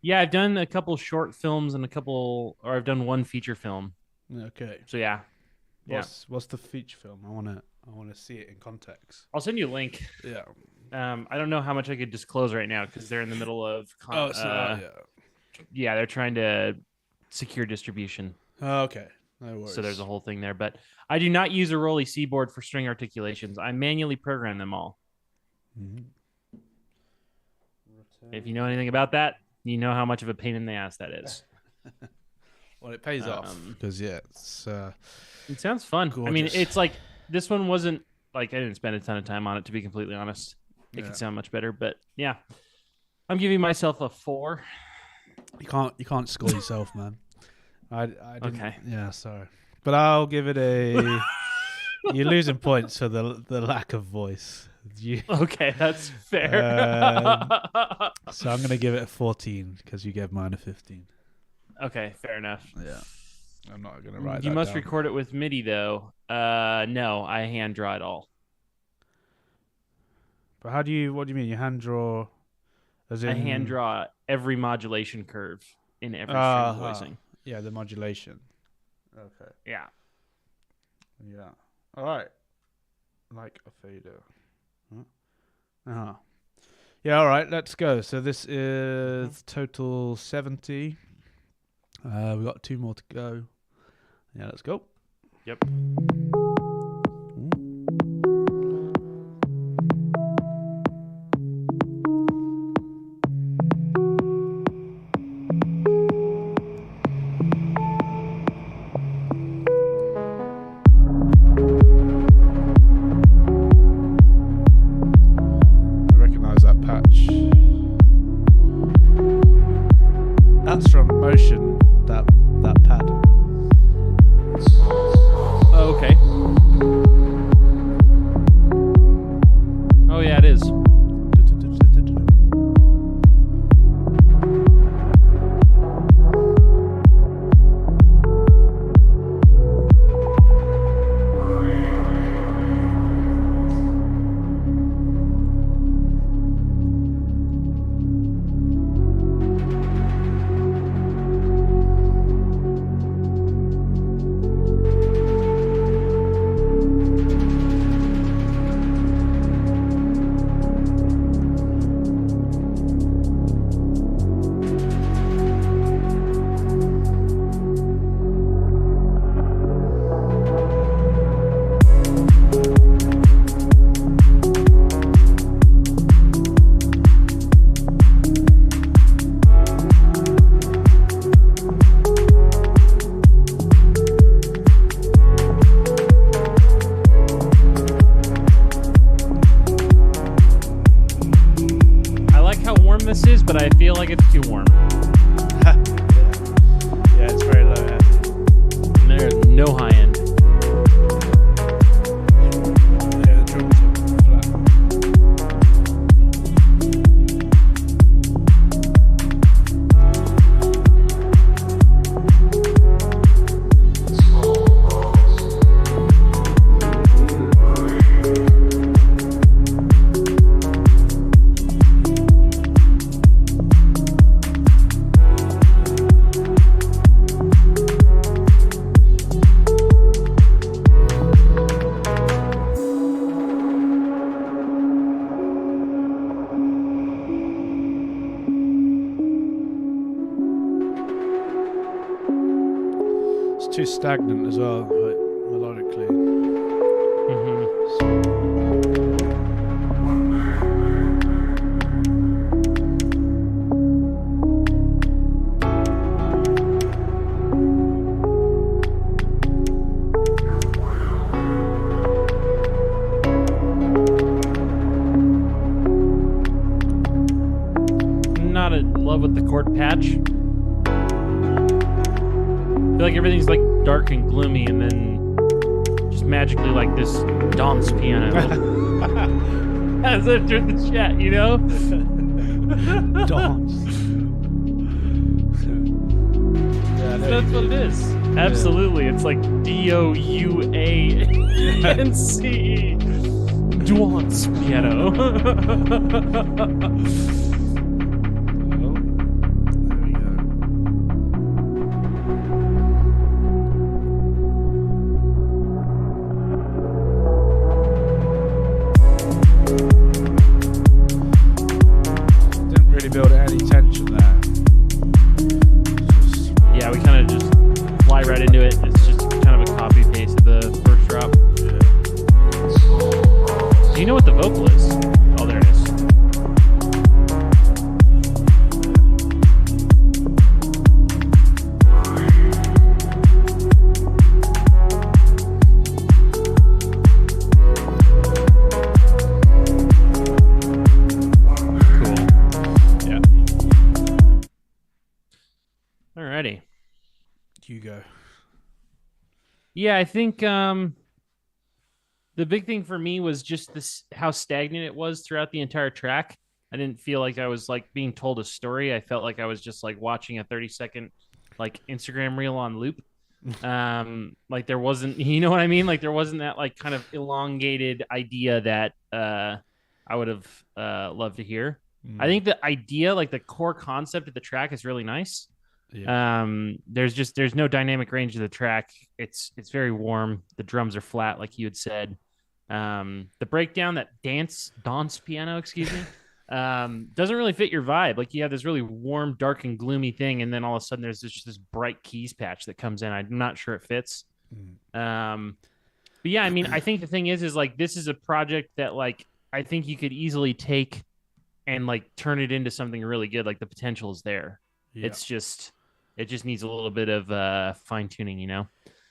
Speaker 1: Yeah, I've done a couple short films and I've done one feature film.
Speaker 2: Okay.
Speaker 1: So yeah.
Speaker 2: What's the feature film? I wanna see it in context.
Speaker 1: I'll send you a link.
Speaker 2: Yeah.
Speaker 1: I don't know how much I could disclose right now because they're in the middle of. Yeah, they're trying to secure distribution.
Speaker 2: Oh, okay. No worries.
Speaker 1: So there's a whole thing there, but I do not use a Rolly C board for string articulations. I manually program them all.
Speaker 2: Mm-hmm.
Speaker 1: If you know anything about that, you know how much of a pain in the ass that is.
Speaker 2: Well, it pays off because it's.
Speaker 1: It sounds fun.
Speaker 2: Gorgeous.
Speaker 1: I mean, it's like this one wasn't like I didn't spend a ton of time on it, to be completely honest. It could sound much better, but yeah, I'm giving myself a 4.
Speaker 2: You can't score yourself, man. I didn't,
Speaker 1: okay.
Speaker 2: Yeah, sorry, but I'll give it a. You're losing points for the lack of voice.
Speaker 1: Okay, that's fair.
Speaker 2: So I'm gonna give it a 14 because you gave mine a 15.
Speaker 1: Okay, fair enough.
Speaker 2: Yeah, I'm not gonna write.
Speaker 1: You
Speaker 2: that
Speaker 1: must
Speaker 2: down.
Speaker 1: record it with MIDI though. No, I hand draw it all.
Speaker 2: But how do you? What do you mean? You hand draw? As in,
Speaker 1: I hand draw every modulation curve in every string voicing.
Speaker 2: Yeah, the modulation. Okay.
Speaker 1: Yeah.
Speaker 2: Yeah. All right. Like a fader. Uh-huh. Yeah, all right, let's go. So this is total 70. We've got 2 more to go. Yeah, let's go.
Speaker 1: Yep.
Speaker 2: That's from Motion, that pad.
Speaker 1: Oh, okay. Oh yeah, it is. This is, but I feel like it's too warm.
Speaker 2: Yeah, it's very low end.
Speaker 1: There's no high end.
Speaker 2: Yeah, the drums are flat. Too stagnant as well, like melodically.
Speaker 1: Not in love with the chord patch. feel like everything's like dark and gloomy, and then just magically like this dance piano has entered the chat, you know?
Speaker 2: Dance. Yeah,
Speaker 1: That's what it is. Absolutely. It's like DOUANCE. Dance piano.
Speaker 2: Build any tension there.
Speaker 1: Yeah, we kind of just fly right into it. It's just kind of a copy paste of the first drop. Do you know what the vocal is? Oh, there it is. Alrighty.
Speaker 2: You go.
Speaker 1: Yeah, I think the big thing for me was just this how stagnant it was throughout the entire track. I didn't feel like I was like being told a story. I felt like I was just like watching a 30-second like Instagram reel on loop. Like there wasn't, you know what I mean? Like there wasn't that like kind of elongated idea that I would have loved to hear. I think the idea, like the core concept of the track is really nice. Yeah. There's no dynamic range of the track. It's very warm. The drums are flat, like you had said. The breakdown, that dance piano, excuse me, doesn't really fit your vibe. Like you have this really warm, dark, and gloomy thing, and then all of a sudden there's just this bright keys patch that comes in. I'm not sure it fits. But yeah, I mean, I think the thing is like this is a project that like I think you could easily take and like turn it into something really good. Like the potential is there. Yeah. It just needs a little bit of fine tuning, you know?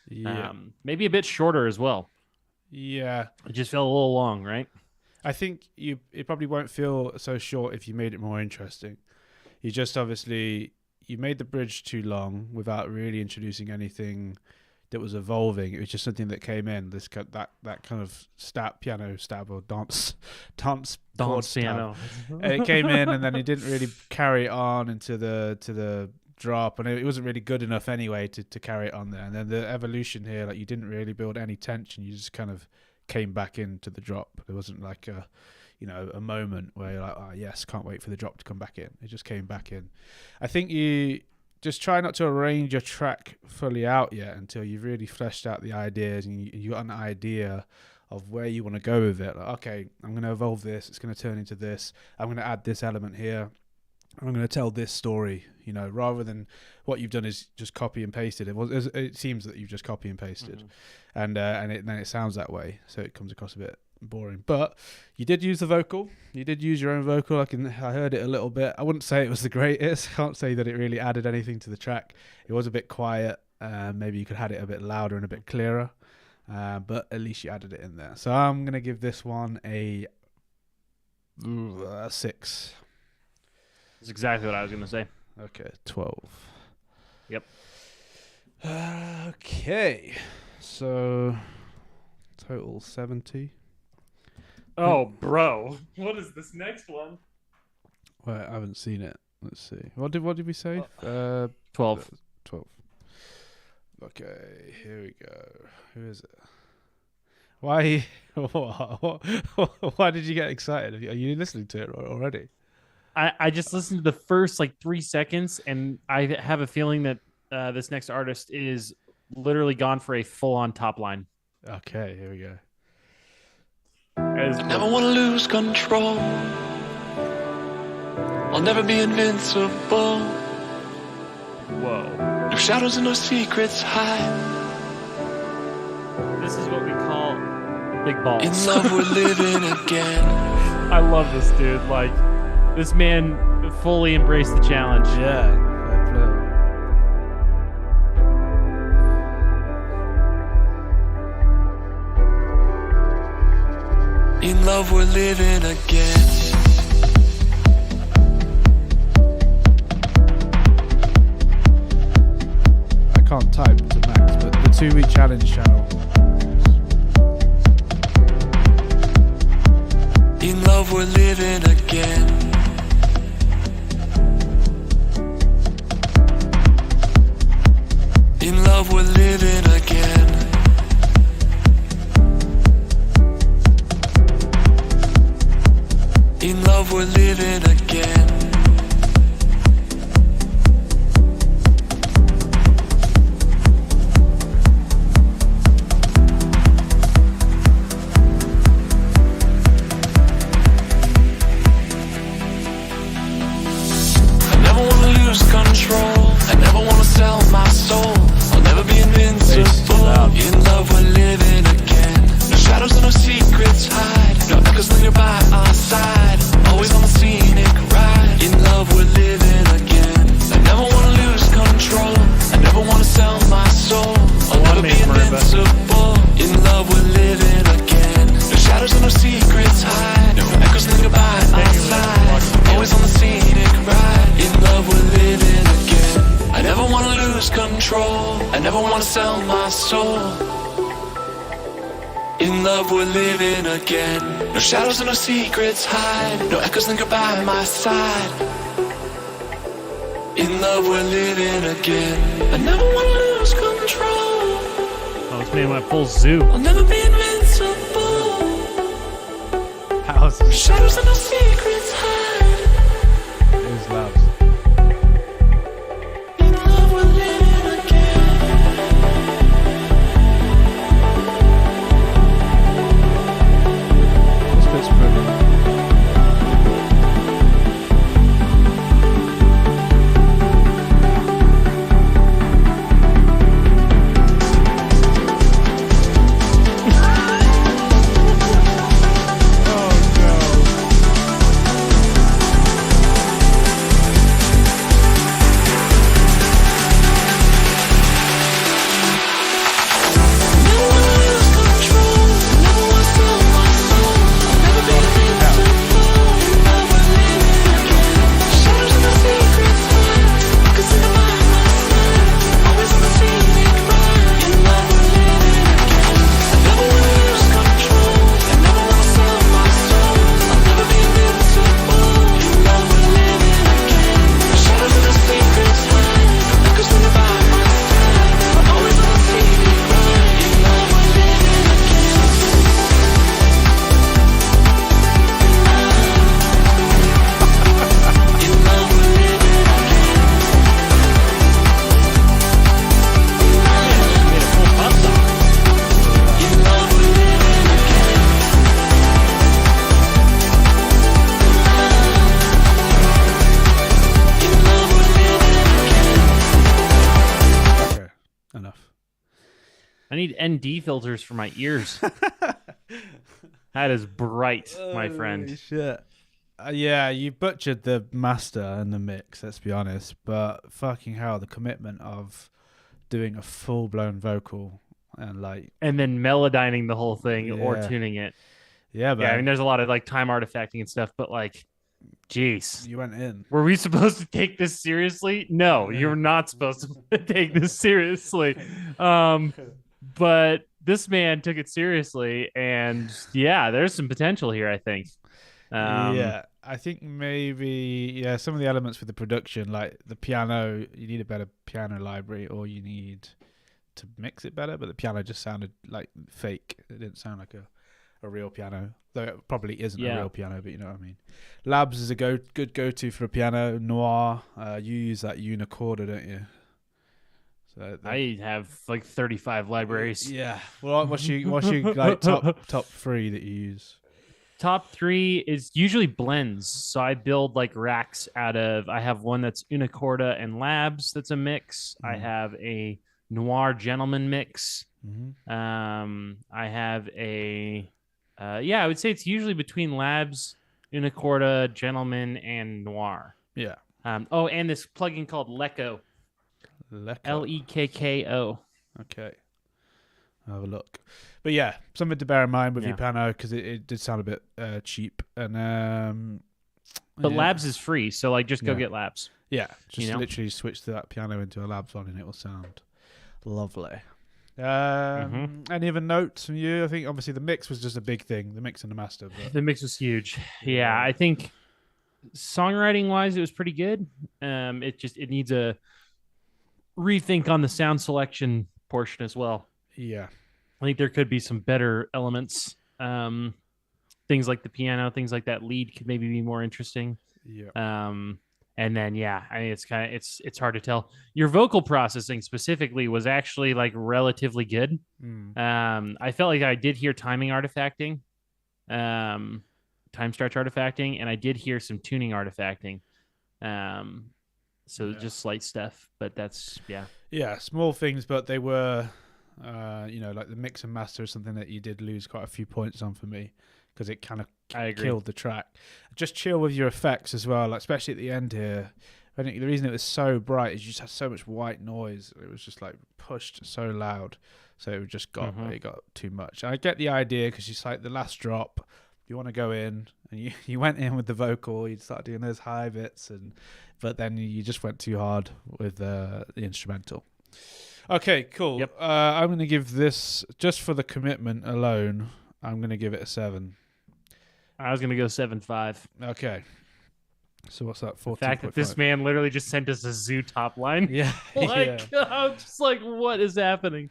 Speaker 1: Yeah. Maybe a bit shorter as well.
Speaker 2: Yeah.
Speaker 1: It just felt a little long, right?
Speaker 2: I think it probably won't feel so short if you made it more interesting. You just obviously, you made the bridge too long without really introducing anything that was evolving. It was just something that came in, that kind of piano stab or dance
Speaker 1: piano.
Speaker 2: And it came in, and then it didn't really carry it on into the drop, and it wasn't really good enough anyway to carry it on there. And then the evolution here, like you didn't really build any tension. You just kind of came back into the drop. There wasn't like a moment where you're like, oh yes, can't wait for the drop to come back in. It just came back in. I think you just try not to arrange your track fully out yet until you've really fleshed out the ideas and you got an idea of where you want to go with it. Like, okay, I'm going to evolve this. It's going to turn into this. I'm going to add this element here. I'm going to tell this story, rather than what you've done is just copy and pasted. It seems that you've just copy and pasted, and then it sounds that way, so it comes across a bit boring. But you did use the vocal. You did use your own vocal. I heard it a little bit. I wouldn't say it was the greatest. I can't say that it really added anything to the track. It was a bit quiet. Maybe you could have had it a bit louder and a bit clearer, but at least you added it in there. So I'm going to give this one a 6.
Speaker 1: That's exactly what I was going to say.
Speaker 2: Okay, 12.
Speaker 1: Yep.
Speaker 2: Okay, so total 70.
Speaker 1: Oh, bro. What is this next one?
Speaker 2: Well, I haven't seen it. Let's see. What did we say?
Speaker 1: 12.
Speaker 2: 12. Okay, here we go. Who is it? Why? Why did you get excited? Are you listening to it already?
Speaker 1: I just listened to the first 3 seconds, and I have a feeling that this next artist is literally gone for a full-on top line.
Speaker 2: Okay, here we go.
Speaker 6: I never want to lose control. I'll never be invincible.
Speaker 1: Whoa.
Speaker 6: No shadows and no secrets hide.
Speaker 1: This is what we call big balls.
Speaker 6: In love we're living again.
Speaker 1: I love this dude. This man fully embraced the challenge.
Speaker 2: Yeah,
Speaker 6: in love we're living again.
Speaker 2: I can't can't type to Max, but the 2 week challenge channel.
Speaker 6: In love we're living again. In love we're living again. In love we're living again. I never wanna lose control. I never wanna sell my soul. I'll never be invincible. In love we're living again. No shadows and no secrets hide. No echoes linger by our side. Always on the scenic ride. In love we're living again. I never wanna lose control. I never wanna sell my soul. I'll never be invincible. In love we're living again. No shadows and no secrets hide. No echoes linger by our side. Always on the scenic ride. In love we're living again. I never wanna lose control. I never wanna sell my soul. In love we're living again. No shadows and no secrets hide. No echoes linger by my side. In love we're living again. I never wanna lose control.
Speaker 1: Oh, this man went full zoo.
Speaker 6: I'll never be invincible.
Speaker 2: How's
Speaker 6: No shadows and no secrets hide.
Speaker 2: Who's Labs?
Speaker 6: In love we're living again.
Speaker 2: This bit's brilliant.
Speaker 6: Never wanna lose control. Never wanna sell my soul. I'll never be invincible. In love we're living again. Shadows and no secrets hide. I can see the light by my side. Always on the scenic ride. In love we're living again. I never wanna lose control. I never wanna sell my soul. I'll never be invincible. In love we're living again. Shadows and no secrets hide. I can see the light by my side. Always on the scenic ride. In love we're living again. In love we're living again.
Speaker 1: Made a full pop song.
Speaker 6: In love we're living again. In love we're living again.
Speaker 2: Okay, enough.
Speaker 1: I need ND filters for my ears. That is bright, my friend.
Speaker 2: Holy shit. Yeah, you butchered the master and the mix, let's be honest. But fucking hell, the commitment of doing a full-blown vocal and like,
Speaker 1: And then melodyning the whole thing or
Speaker 2: Yeah.
Speaker 1: tuning it.
Speaker 2: yeah, man,
Speaker 1: Yeah, I mean, there's a lot of like time artifacting and stuff, but like, jeez.
Speaker 2: you went in.
Speaker 1: Were we supposed to take this seriously? No, you're not supposed to take this seriously. But this man took it seriously, and yeah, there's some potential here, I think.
Speaker 2: Yeah, I think maybe some of the elements with the production, like the piano, you need a better piano library, or you need to mix it better. But the piano just sounded like fake. It didn't sound like a real piano, though it probably isn't a real piano. But you know what I mean. Labs is a good go-to for a piano. Noir, you use that Unicorda, don't you? So
Speaker 1: I have like 35 libraries.
Speaker 2: yeah. Well, what's your like top three that you use?
Speaker 1: Top three is usually blends. So I build like racks out of, I have one that's Unicorda and Labs. That's a mix. I have a Noir Gentleman mix. I have a, I would say it's usually between Labs, Unicorda, Gentleman, and Noir.
Speaker 2: Yeah.
Speaker 1: And this plugin called Lekko. Lekko.
Speaker 2: Okay. I'll have a look. But yeah, something to bear in mind with
Speaker 1: Yeah.
Speaker 2: your piano, because it did sound a bit cheap. And
Speaker 1: But
Speaker 2: yeah.
Speaker 1: Labs is free, so like just go
Speaker 2: Yeah.
Speaker 1: get Labs.
Speaker 2: Yeah, just
Speaker 1: you know?
Speaker 2: literally switch that piano into a Labs one and it will sound Lovely.
Speaker 1: Mm-hmm.
Speaker 2: Any other notes from you? I think obviously the mix was just a big thing. The mix and the master. But
Speaker 1: The mix was huge. Yeah, I think songwriting wise, it was pretty good. It needs a rethink on the sound selection portion as well.
Speaker 2: yeah,
Speaker 1: I think there could be some better elements. Things like the piano, things like that lead could maybe be more interesting.
Speaker 2: yeah.
Speaker 1: And then I mean it's hard to tell. Your vocal processing specifically was actually like relatively good. I felt like I did hear timing artifacting, time stretch artifacting, and I did hear some tuning artifacting. So just slight stuff, but that's
Speaker 2: Yeah, small things, but they were, like the mix and master is something that you did lose quite a few points on for me because it kind of killed the track. Just chill with your effects as well, like especially at the end here. I think the reason it was so bright is you just had so much white noise. It was just like pushed so loud, so it just got it got too much. I get the idea because it's like the last drop. You want to go in, and you went in with the vocal. You started doing those high bits, but then you just went too hard with the instrumental. Okay, cool.
Speaker 1: Yep.
Speaker 2: I'm going to give this, just for the commitment alone, I'm going to give it a 7.
Speaker 1: I was gonna go 7.5.
Speaker 2: Okay. So what's that? 14.
Speaker 1: The fact that this man literally just sent us a zoo top line.
Speaker 2: Yeah.
Speaker 1: I'm just like, what is happening?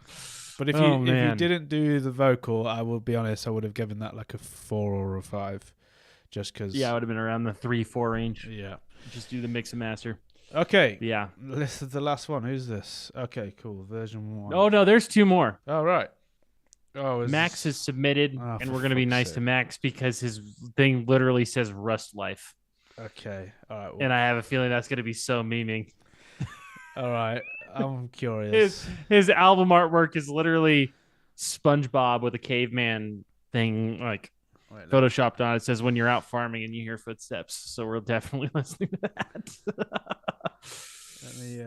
Speaker 2: But if you didn't do the vocal, I will be honest, I would have given that like a 4 or a 5, just because.
Speaker 1: Yeah, I would have been around the 3-4 range.
Speaker 2: Yeah.
Speaker 1: Just do the mix and master.
Speaker 2: Okay.
Speaker 1: Yeah.
Speaker 2: This is the last one. Who's this? Okay, cool. Version 1.
Speaker 1: Oh no, there's 2 more.
Speaker 2: Oh right. Oh,
Speaker 1: Max is submitted, and we're gonna be nice to Max because his thing literally says Rust Life.
Speaker 2: Okay. All right. Well,
Speaker 1: And I have a feeling that's gonna be so memeing.
Speaker 2: all right. I'm curious.
Speaker 1: His album artwork is literally SpongeBob with a caveman thing like photoshopped on. It says when you're out farming and you hear footsteps. So we're definitely listening to that.
Speaker 2: Let me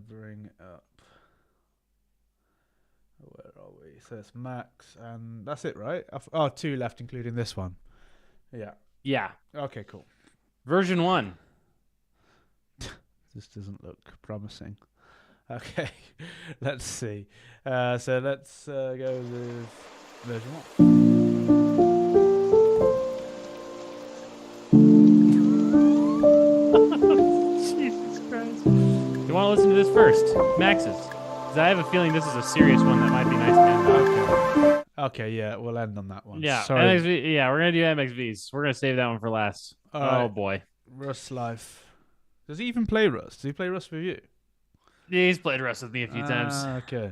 Speaker 2: bring up. Where are we? So it's Max, and that's it, right? 2 left, including this one. Yeah.
Speaker 1: Yeah.
Speaker 2: Okay, cool.
Speaker 1: Version 1.
Speaker 2: This doesn't look promising. Okay, let's see. So let's go with version
Speaker 1: 1. Jesus Christ. You want to listen to this first? Max's. Because I have a feeling this is a serious one that might be nice to end on.
Speaker 2: Okay, yeah, we'll end on that one.
Speaker 1: Yeah,
Speaker 2: sorry.
Speaker 1: MXV, yeah, we're going to do MXVs. We're going to save that one for last.
Speaker 2: All right.
Speaker 1: Oh, boy.
Speaker 2: Rust Life. Does he even play Rust? Does he play Rust with you?
Speaker 1: Yeah, he's played Rust with me a few times.
Speaker 2: Okay.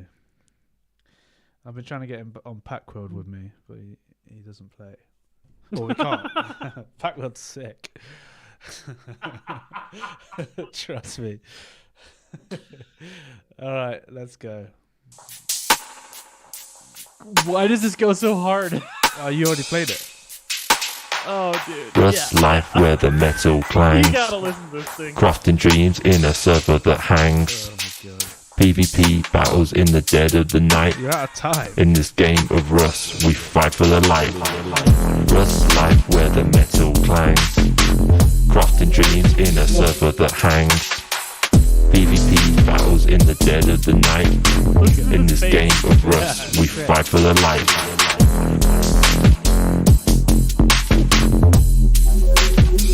Speaker 2: I've been trying to get him on Packworld with me, but he doesn't play. Well, we can't. Packworld's sick. Trust me. All right, let's go.
Speaker 1: Why does this go so hard?
Speaker 2: Oh, you already played it.
Speaker 1: Oh, dude.
Speaker 6: Rust Life where the metal clangs.
Speaker 1: You gotta listen to this thing.
Speaker 6: Crafting dreams in a server that hangs.
Speaker 2: Oh my god.
Speaker 6: PvP battles in the dead of the night.
Speaker 2: You're out of time.
Speaker 6: In this game of Rust, we fight for the light. Rust Life where the metal clangs. Crafting dreams in a server that hangs. PvP battles in the dead of the night. In this game of Rust, we fight for the light.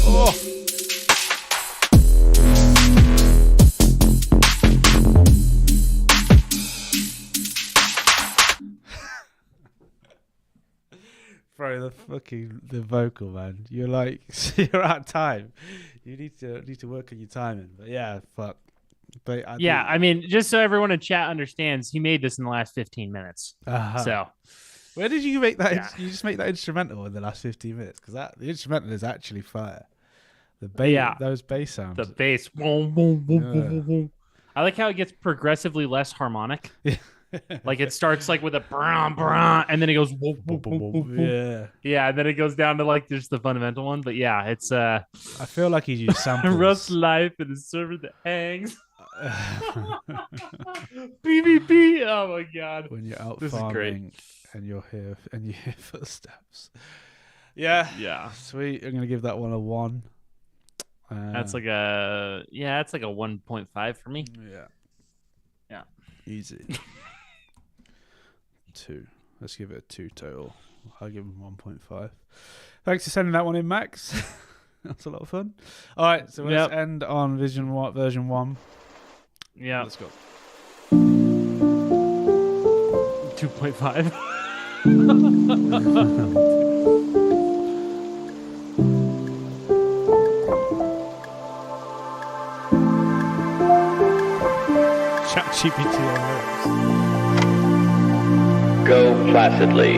Speaker 2: Oh. Bro, the vocal, man. You're like you're out of time. You need to work on your timing. But yeah, fuck. But
Speaker 1: I mean, just so everyone in chat understands, he made this in the last 15 minutes. So,
Speaker 2: where did you make that?
Speaker 1: Yeah.
Speaker 2: You just make that instrumental in the last 15 minutes because the instrumental is actually fire. The bass, those bass sounds.
Speaker 1: The bass. Boom, boom, boom, boom, boom, boom. I like how it gets progressively less harmonic. Like it starts like with a brum, brum, and then it goes whoop, whoop, whoop, whoop, whoop. Yeah, and then it goes down to like just the fundamental one. But yeah, it's
Speaker 2: I feel like he used samples.
Speaker 1: Rust Life and the server that hangs. PvP. Oh my god.
Speaker 2: When you're out
Speaker 1: this
Speaker 2: farming and you hear footsteps. Yeah. Sweet. I'm gonna give that one a 1.
Speaker 1: That's like a 1.5 for me.
Speaker 2: Yeah. Easy. 2. Let's give it a 2 total. I'll give him 1.5. Thanks for sending that one in, Max. That's a lot of fun. All right, so let's end on version 1.
Speaker 1: Yeah.
Speaker 2: Let's go.
Speaker 1: 2.5.
Speaker 2: ChatGPT on lyrics.
Speaker 7: Go placidly,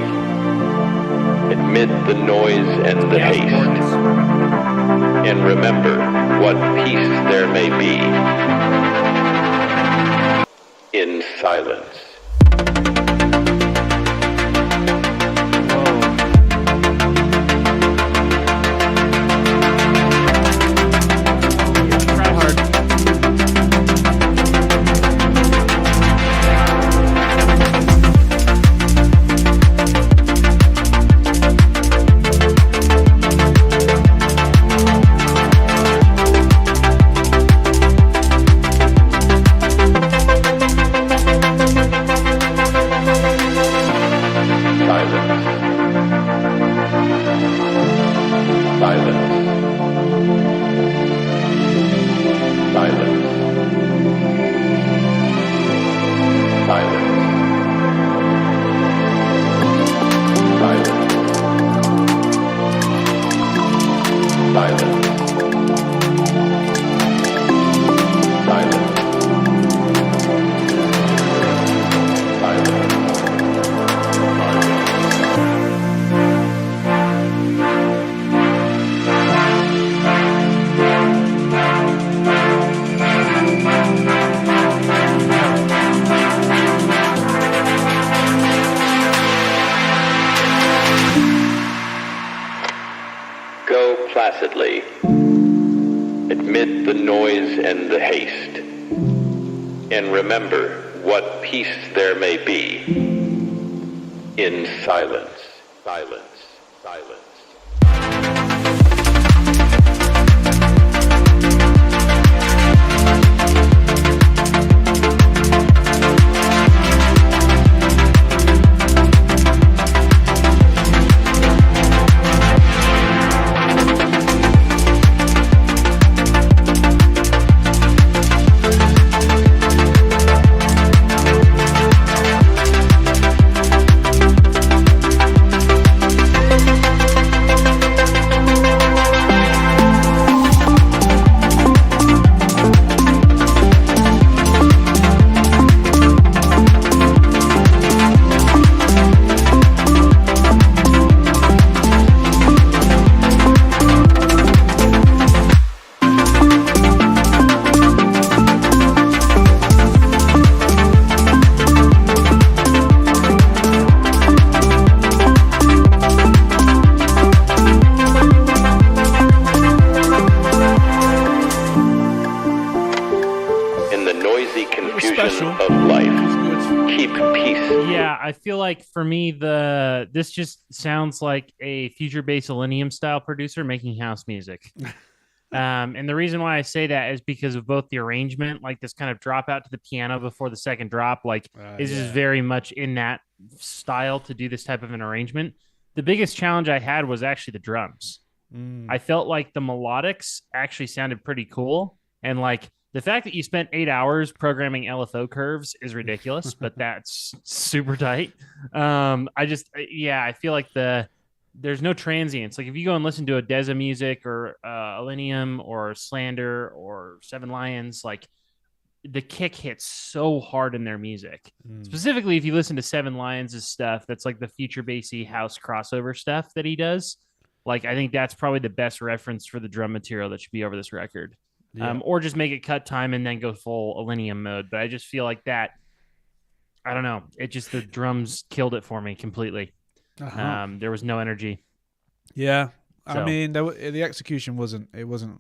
Speaker 7: amid the noise and the haste, and remember what peace there may be in silence. Placidly, amid the noise and the haste, and remember what peace there may be in silence, silence, silence.
Speaker 1: For me, this just sounds like a future-based Millennium style producer making house music. And the reason why I say that is because of both the arrangement, like this kind of drop out to the piano before the second drop, like is just very much in that style to do this type of an arrangement. The biggest challenge I had was actually the drums. I felt like the melodics actually sounded pretty cool, and like the fact that you spent 8 hours programming LFO curves is ridiculous, but that's super tight. I feel like there's no transients. Like if you go and listen to a Deza music or Millennium or Slander or Seven Lions, like the kick hits so hard in their music. Specifically, if you listen to Seven Lions' stuff, that's like the future bassy house crossover stuff that he does. Like I think that's probably the best reference for the drum material that should be over this record. Yeah. Or just make it cut time and then go full Millennium mode. But I just feel like that, I don't know. It just, the drums killed it for me completely. There was no energy.
Speaker 2: Yeah. So. I mean, the execution wasn't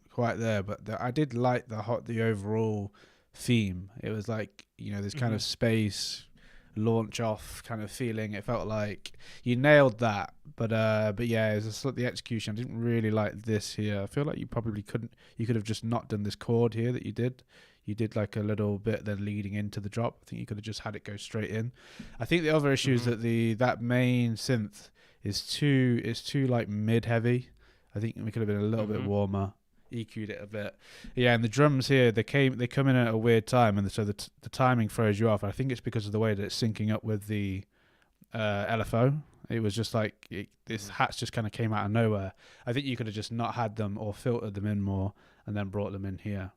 Speaker 2: quite there, but I did like the overall theme. It was like, this kind of space launch off kind of feeling. It felt like you nailed that, but yeah, it's just like the execution. I didn't really like this here. I feel like you probably could have just not done this chord here that you did. you did like a little bit then leading into the drop. I think you could have just had it go straight in. I think the other issue is that that main synth is too like mid heavy. I think we could have been a little bit warmer, EQ'd it a bit. Yeah, and the drums here they come in at a weird time, and so the timing throws you off. I think it's because of the way that it's syncing up with the LFO. It was just like this hats just kind of came out of nowhere. I think you could have just not had them or filtered them in more and then brought them in here.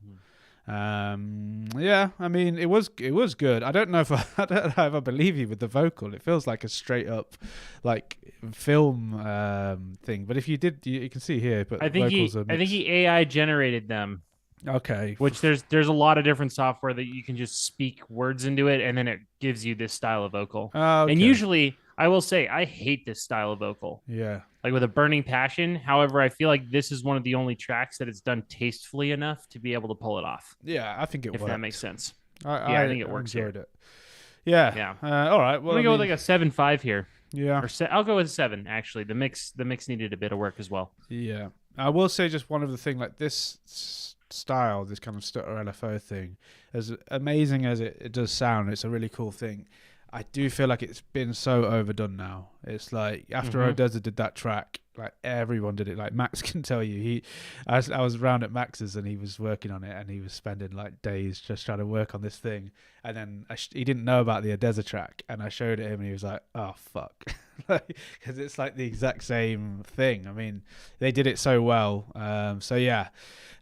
Speaker 2: Yeah, I mean it was good. I don't know if I believe you with the vocal. It feels like a straight up like film thing. But if you did, you can see here. But
Speaker 1: I think he AI generated them.
Speaker 2: Okay.
Speaker 1: Which there's a lot of different software that you can just speak words into it, and then it gives you this style of vocal.
Speaker 2: Okay.
Speaker 1: And usually, I will say, I hate this style of vocal.
Speaker 2: Yeah.
Speaker 1: Like with a burning passion. However, I feel like this is one of the only tracks that it's done tastefully enough to be able to pull it off.
Speaker 2: Yeah, I think it
Speaker 1: if
Speaker 2: worked.
Speaker 1: That makes sense.
Speaker 2: I
Speaker 1: think it works here.
Speaker 2: It. Yeah. All right. Well,
Speaker 1: I'm gonna go with like a 7.5 here.
Speaker 2: Yeah.
Speaker 1: I'll go with 7. Actually, the mix needed a bit of work as well.
Speaker 2: Yeah. I will say just one other thing, like this style, this kind of stutter LFO thing, as amazing as it does sound, it's a really cool thing. I do feel like it's been so overdone now. It's like after Odessa did that track, like everyone did it. Like Max can tell you, I was around at Max's and he was working on it, and he was spending like days just trying to work on this thing. And then he didn't know about the Odessa track, and I showed it him, and he was like, "Oh fuck," because it's like the exact same thing. I mean, they did it so well. So yeah,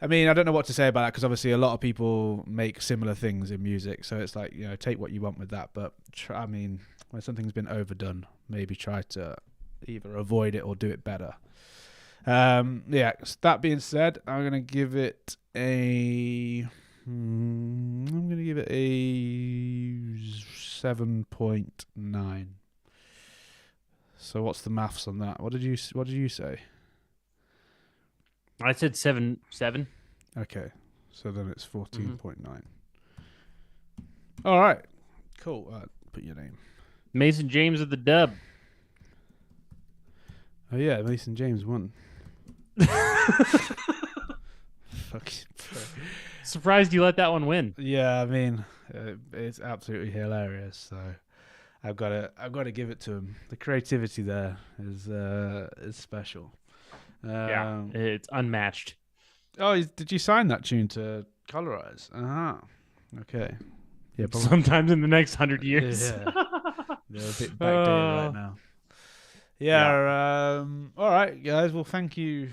Speaker 2: I mean, I don't know what to say about that because obviously a lot of people make similar things in music. So it's like, take what you want with that. But I mean, when something's been overdone, maybe try to either avoid it or do it better. Yeah. So that being said, I'm gonna give it a 7.9. So what's the maths on that? What did you say?
Speaker 1: I said 7.
Speaker 2: Okay, so then it's 14.9. All right, cool. Put your name.
Speaker 1: Mason James of the dub.
Speaker 2: Oh yeah, Mason James won. Fuck.
Speaker 1: Surprised you let that one win.
Speaker 2: Yeah, I mean, it's absolutely hilarious. So I've got to give it to him. The creativity there is special.
Speaker 1: Yeah, it's unmatched.
Speaker 2: Oh, did you sign that tune to Colorize? Okay. Yeah, probably.
Speaker 1: Sometimes in the next 100 years.
Speaker 2: Yeah. They're a bit backdated right now. Yeah. All right, guys. Well, thank you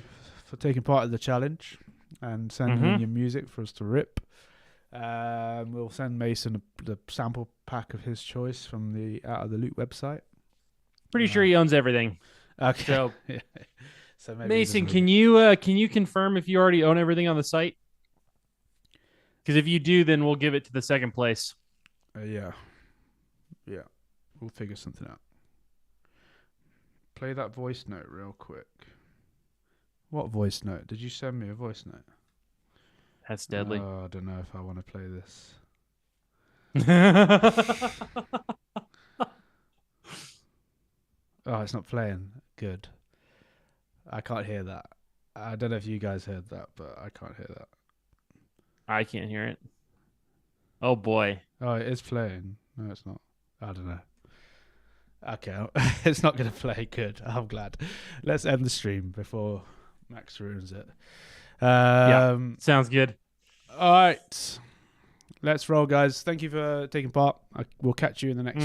Speaker 2: for taking part of the challenge and sending in your music for us to rip. We'll send Mason the sample pack of his choice from the Out of the Loop website.
Speaker 1: Pretty sure he owns everything.
Speaker 2: Okay.
Speaker 1: So,
Speaker 2: so maybe
Speaker 1: Mason, can you confirm if you already own everything on the site? Because if you do, then we'll give it to the second place.
Speaker 2: Yeah. We'll figure something out. Play that voice note real quick. What voice note? Did you send me a voice note?
Speaker 1: That's deadly.
Speaker 2: Oh, I don't know if I want to play this. Oh, it's not playing. Good. I can't hear that. I don't know if you guys heard that, but I can't hear that.
Speaker 1: I can't hear it. Oh, boy.
Speaker 2: Oh, it is playing. No, it's not. I don't know. Okay, it's not going to play. Good. I'm glad. Let's end the stream before Max ruins it.
Speaker 1: Yeah, sounds good.
Speaker 2: All right. Let's roll, guys. Thank you for taking part. We'll catch you in the next